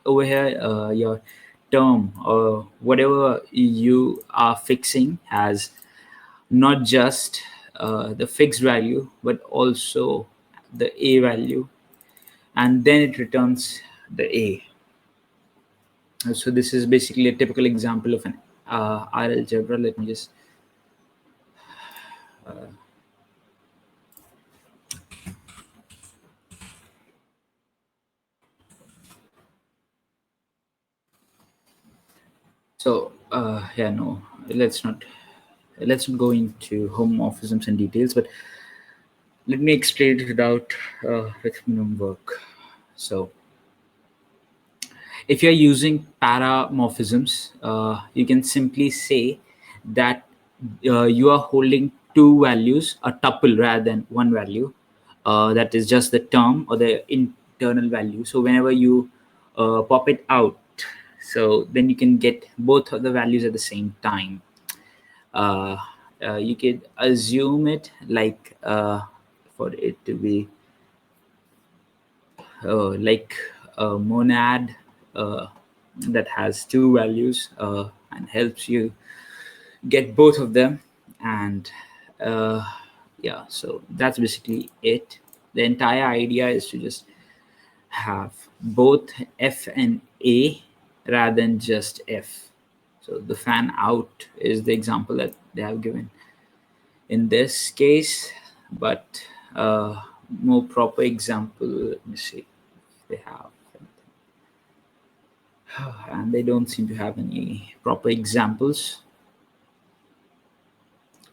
over here your term or whatever you are fixing has not just the fixed value but also the a value, and then it returns the a. So this is basically a typical example of an R algebra. Let me just so yeah, no, let's not go into homomorphisms and details, but let me explain it out with minimum work. So if you're using paramorphisms, you can simply say that you are holding two values, a tuple rather than one value. That is just the term or the internal value. So whenever you pop it out, so then you can get both of the values at the same time. Uh, you could assume it like for it to be like a monad that has two values and helps you get both of them. And uh, yeah, so that's basically it. The entire idea is to just have both F and A rather than just F. So the fan out is the example that they have given in this case, but more proper example, let me see if they have, and they don't seem to have any proper examples.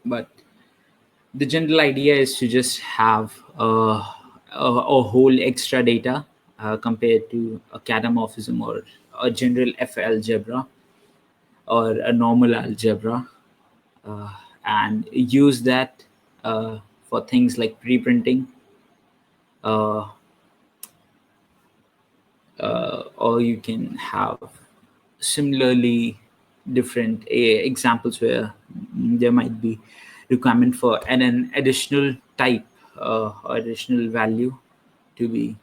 But the general idea is to just have a whole extra data compared to a catamorphism or a general F algebra or a normal algebra, uh, and use that for things like pre-printing, uh, or you can have similarly different examples where there might be requirement for an additional type or additional value to be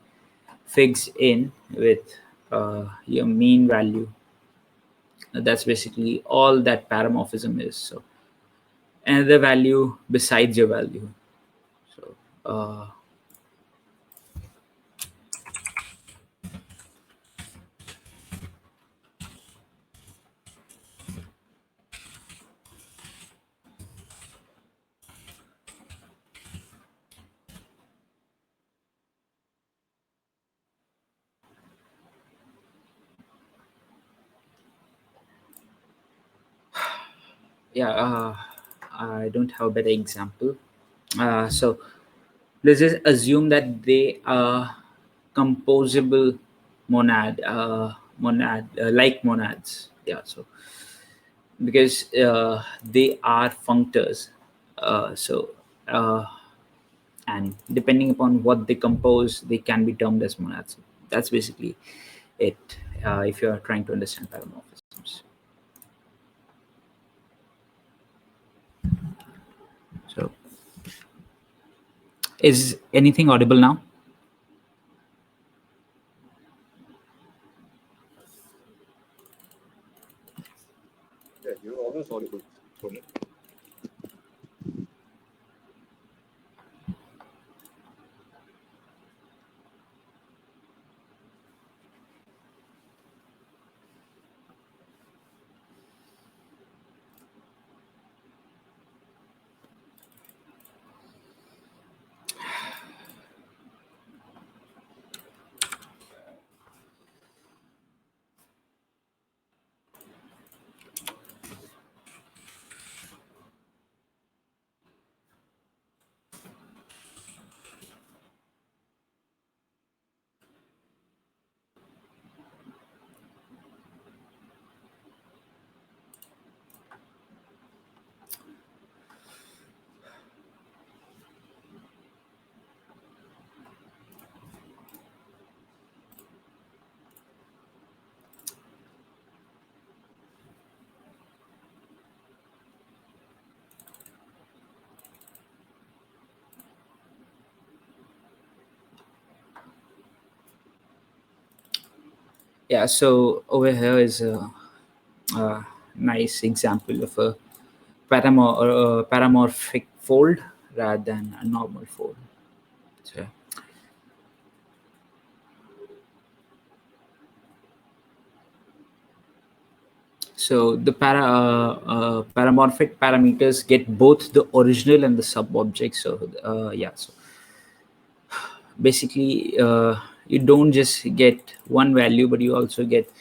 fixed in with your mean value. That's basically all that paramorphism is. So another value besides your value. So yeah, I don't have a better example. So let's just assume that they are composable like monads. Yeah, so because they are functors, so and depending upon what they compose, they can be termed as monads. That's basically it. If you are trying to understand paramorphisms. So is anything audible now? Yeah, you're always audible. Yeah, so over here is a nice example of a paramorphic fold rather than a normal fold. So, the paramorphic parameters get both the original and the sub object. So yeah, so basically you don't just get one value, but you also get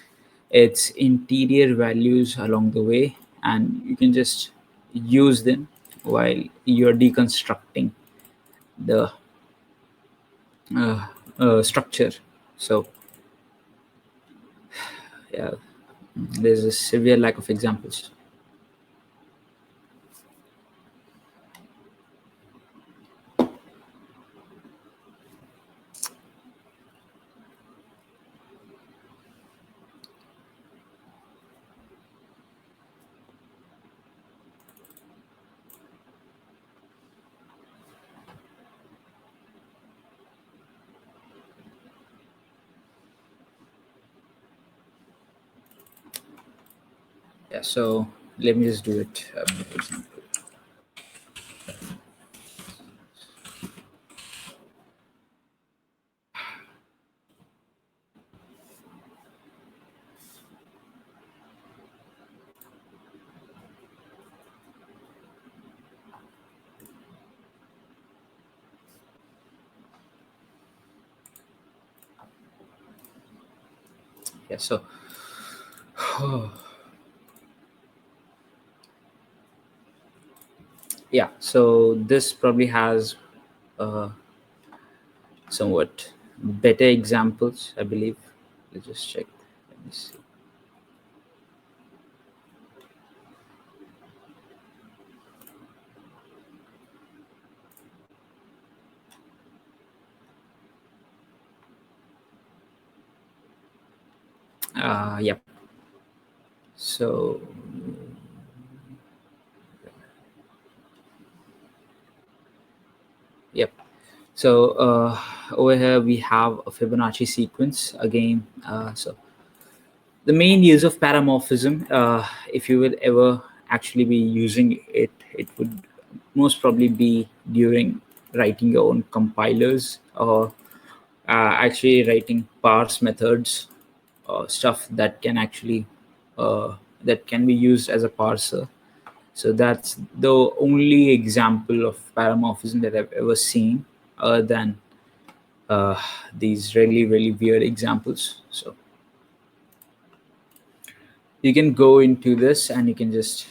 its interior values along the way, and you can just use them while you're deconstructing the structure. So yeah, there's a severe lack of examples. Yeah, so let me just do it. For example. Yeah, so yeah, so this probably has uh, somewhat better examples, I believe. Let's just check. Let me see. Yep. So yep. So over here we have a Fibonacci sequence again. So the main use of paramorphism, if you will ever actually be using it, it would most probably be during writing your own compilers, or actually writing parse methods, stuff that can actually that can be used as a parser. So that's the only example of paramorphism that I've ever seen, other than these really weird examples. So you can go into this and you can just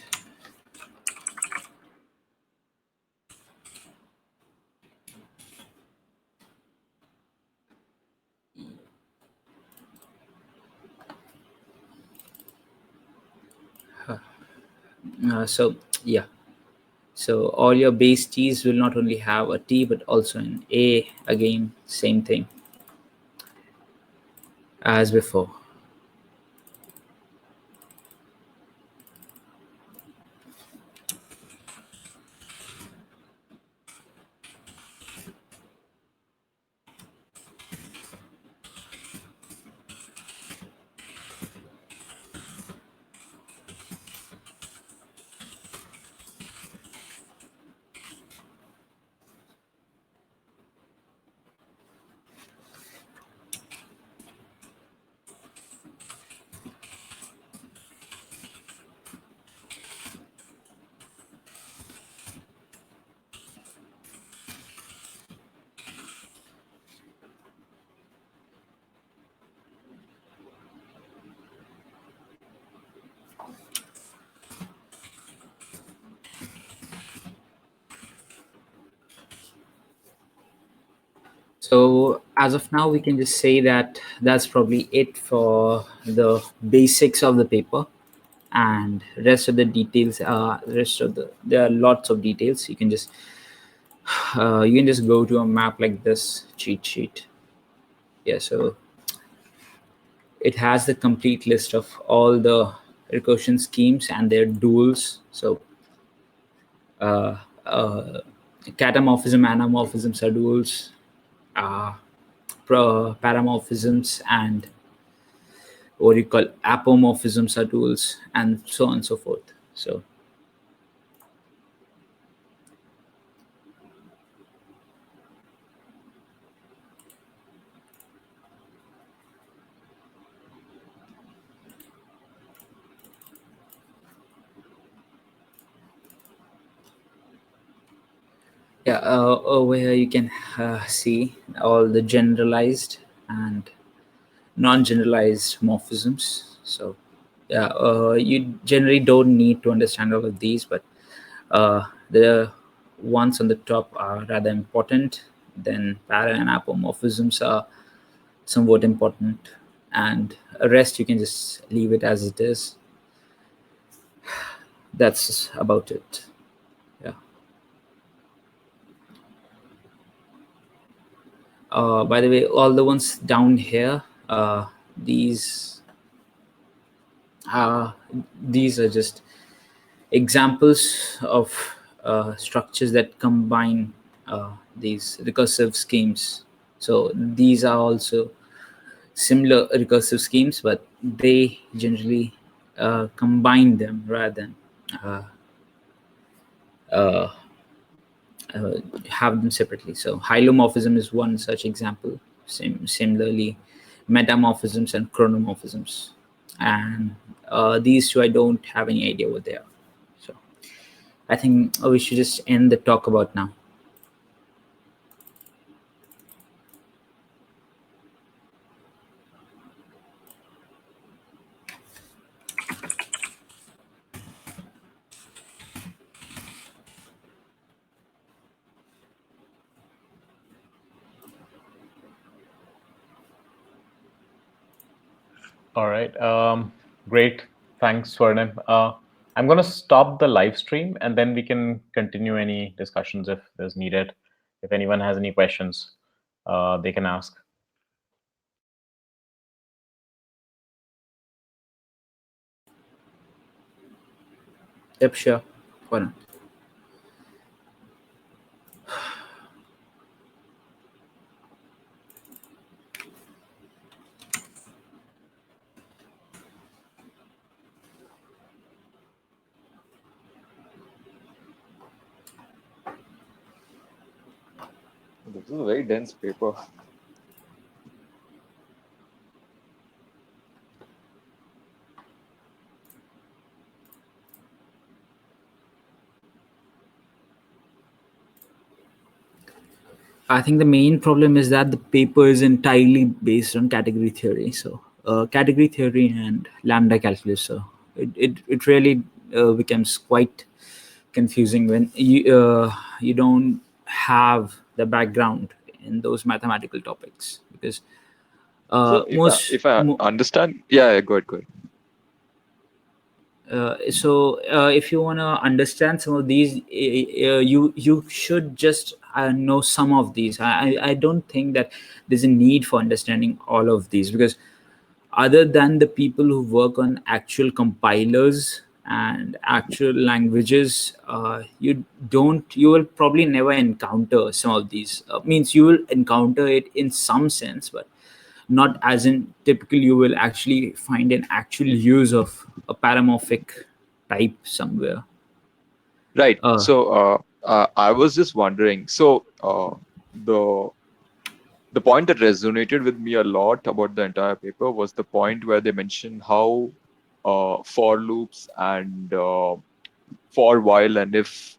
so yeah, so all your base t's will not only have a t but also an a. Again, same thing as before. So as of now, we can just say that that's probably it for the basics of the paper, and rest of the details. There are lots of details. You can just go to a map like this cheat sheet. Yeah, so it has the complete list of all the recursion schemes and their duals. So uh, uh, catamorphism, anamorphisms are duals. Uh, paramorphisms and what you call apomorphisms are tools, and so on and so forth. So yeah, over here you can see all the generalized and non-generalized morphisms. So yeah, you generally don't need to understand all of these, but the ones on the top are rather important. Then para and apomorphisms are somewhat important, and the rest you can just leave it as it is. That's about it. Yeah. By the way, all the ones down here, these are just examples of structures that combine these recursive schemes. So these are also similar recursive schemes, but they generally combine them rather than have them separately. So hylomorphism is one such example. Similarly, metamorphisms and chronomorphisms. And these two, I don't have any idea what they are. So I think we should just end the talk about now. All right. Great. Thanks, Swarnim. I'm going to stop the live stream and then we can continue any discussions if there's needed. If anyone has any questions, they can ask. Yep, sure. Why not? This is a very dense paper. I think the main problem is that the paper is entirely based on category theory. So category theory and lambda calculus. So it really becomes quite confusing when you don't have the background in those mathematical topics, because So if I understand, yeah, go ahead. So if you want to understand some of these, you should just know some of these. I don't think that there's a need for understanding all of these, because other than the people who work on actual compilers and actual languages, you will probably never encounter some of these. Means you will encounter it in some sense, but not as in typical. You will actually find an actual use of a paramorphic type somewhere. Right. So I was just wondering. So the point that resonated with me a lot about the entire paper was the point where they mention how for loops and for while and if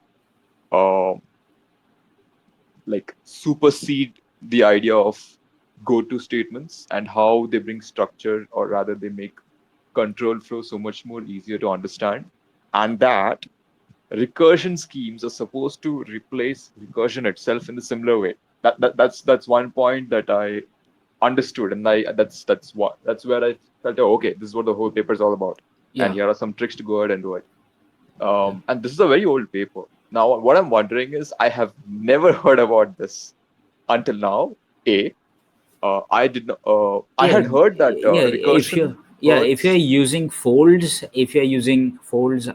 like supersede the idea of go-to statements, and how they bring structure, or rather they make control flow so much more easier to understand, and that recursion schemes are supposed to replace recursion itself in a similar way. That's one point that I understood, and that's where I felt, oh, okay, this is what the whole paper is all about, and here are some tricks to go ahead and do it. And this is a very old paper. Now, what I'm wondering is, I have never heard about this until now. I did not. I had heard that recursion. If you're using folds,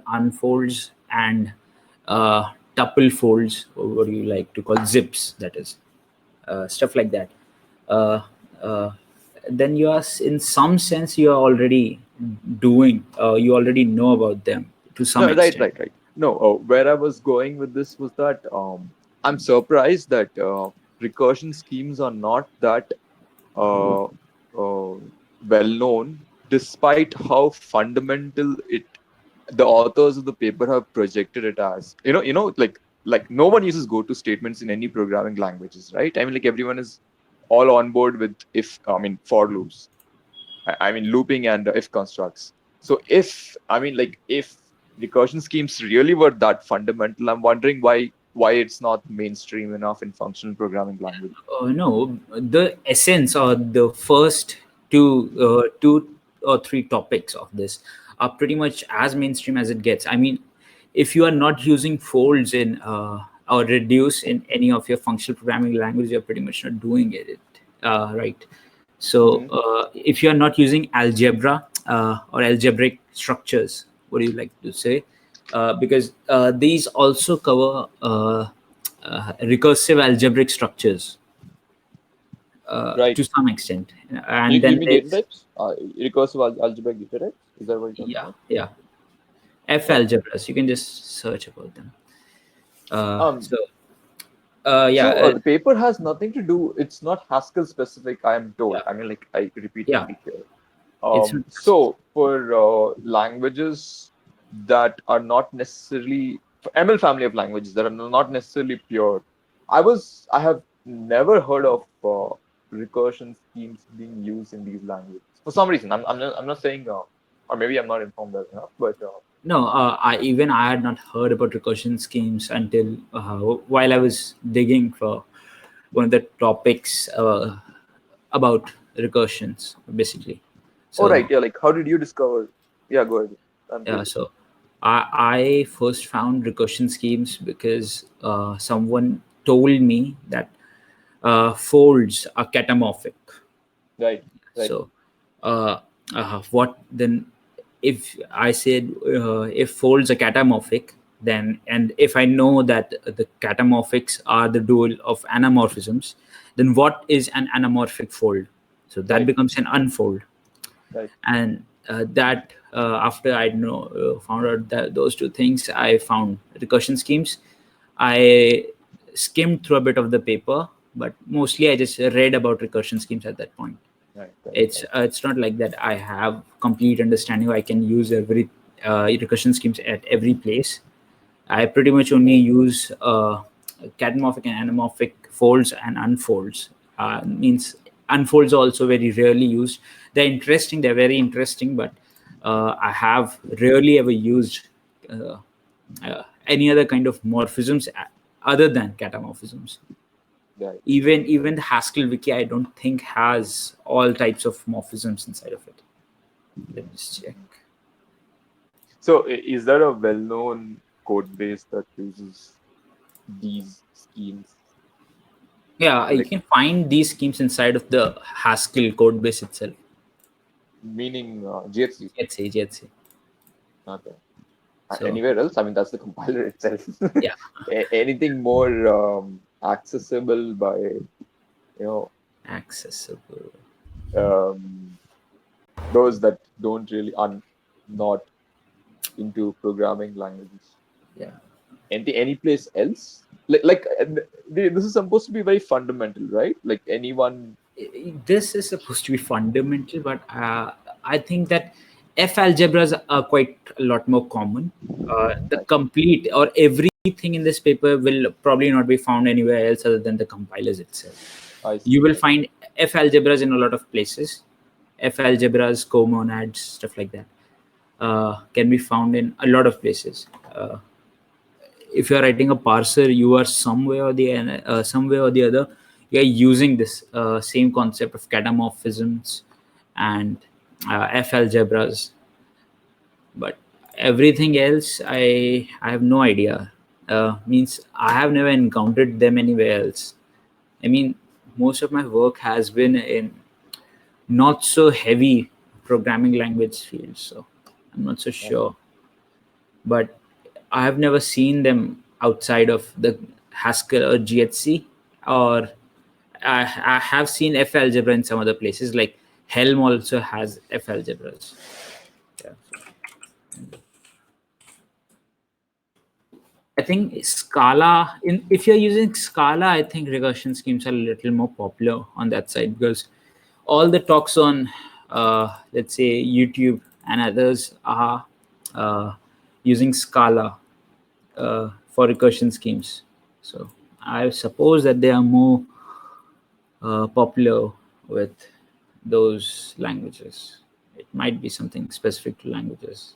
unfolds, and tuple folds, or what do you like to call zips, that is stuff like that. then you are, in some sense, you are already doing, you already know about them to some No, right, extent. right, right. No, where I was going with this was that I'm surprised that recursion schemes are not that uh, well known, despite how fundamental the authors of the paper have projected it as. Like no one uses go-to statements in any programming languages, right? I mean, like everyone is all on board with for loops. I mean looping and if constructs. So if recursion schemes really were that fundamental, I'm wondering why it's not mainstream enough in functional programming language. No, the essence or the first two or three topics of this are pretty much as mainstream as it gets. I mean, if you are not using folds in or reduce in any of your functional programming language, you're pretty much not doing it, right? So if you are not using algebra or algebraic structures, what do you like to say? Because these also cover recursive algebraic structures Right. to some extent. You, And you then mean data there's, types? Recursive algebraic data types? Is that what you're talking yeah, about? yeah, F Oh. algebras. You can just search about them. Um, So, yeah, the paper has nothing to do. It's not Haskell specific, I am told. yeah, I mean, like I yeah. repeatedly hear. It's not, So for languages that are not necessarily for ML family of languages that are not necessarily pure, I have never heard of recursion schemes being used in these languages for some reason. I'm not saying, or maybe I'm not informed well enough, but no. I had not heard about recursion schemes until while I was digging for one of the topics about recursions, basically. oh right, So yeah. Like, how did you discover? Yeah, go ahead. I'm yeah, curious. so I first found recursion schemes because someone told me that folds are catamorphic. Right, right, So what then? If I said if folds are catamorphic, then, and if I know that the catamorphics are the dual of anamorphisms, then what is an anamorphic fold? So that right, becomes an unfold. right. And that after I know found out that those two things, I found recursion schemes. I skimmed through a bit of the paper, but mostly I just read about recursion schemes at that point. Right, right, It's not like that I have complete understanding. I can use every recursion schemes at every place. I pretty much only use catamorphic and anamorphic folds and unfolds. Means unfolds are also very rarely used. They're interesting. They're very interesting, but I have rarely ever used any other kind of morphisms other than catamorphisms. right. Even the Haskell wiki, I don't think has all types of morphisms inside of it. Let me just check. So, is there a well-known code base that uses these schemes? Yeah, you Like, can find these schemes inside of the Haskell code base itself. meaning GHC? GHC. Okay. So Anywhere else? I mean, that's the compiler itself. yeah, Anything more accessible by, accessible. um, those that don't really are not into programming languages? Yeah, Any place else? This is supposed to be very fundamental, right? Like anyone. this is supposed to be fundamental, but I think that F algebras are quite a lot more common. The Right. complete or everything in this paper will probably not be found anywhere else other than the compilers itself. I see. You will find F algebras in a lot of places. F algebras, comonads, stuff like that can be found in a lot of places. If you are writing a parser, you are somewhere or the other, you are using this same concept of catamorphisms and F algebras. But everything else, I have no idea. Means I have never encountered them anywhere else. I mean, most of my work has been in not so heavy programming language fields, so I'm not so sure. But I have never seen them outside of the Haskell or GHC, or I have seen F algebra in some other places. Like Helm also has F algebras. Yeah. I think Scala, if you're using Scala, I think recursion schemes are a little more popular on that side, because all the talks on, let's say, YouTube and others are using Scala for recursion schemes. So I suppose that they are more popular with those languages. It might be something specific to languages.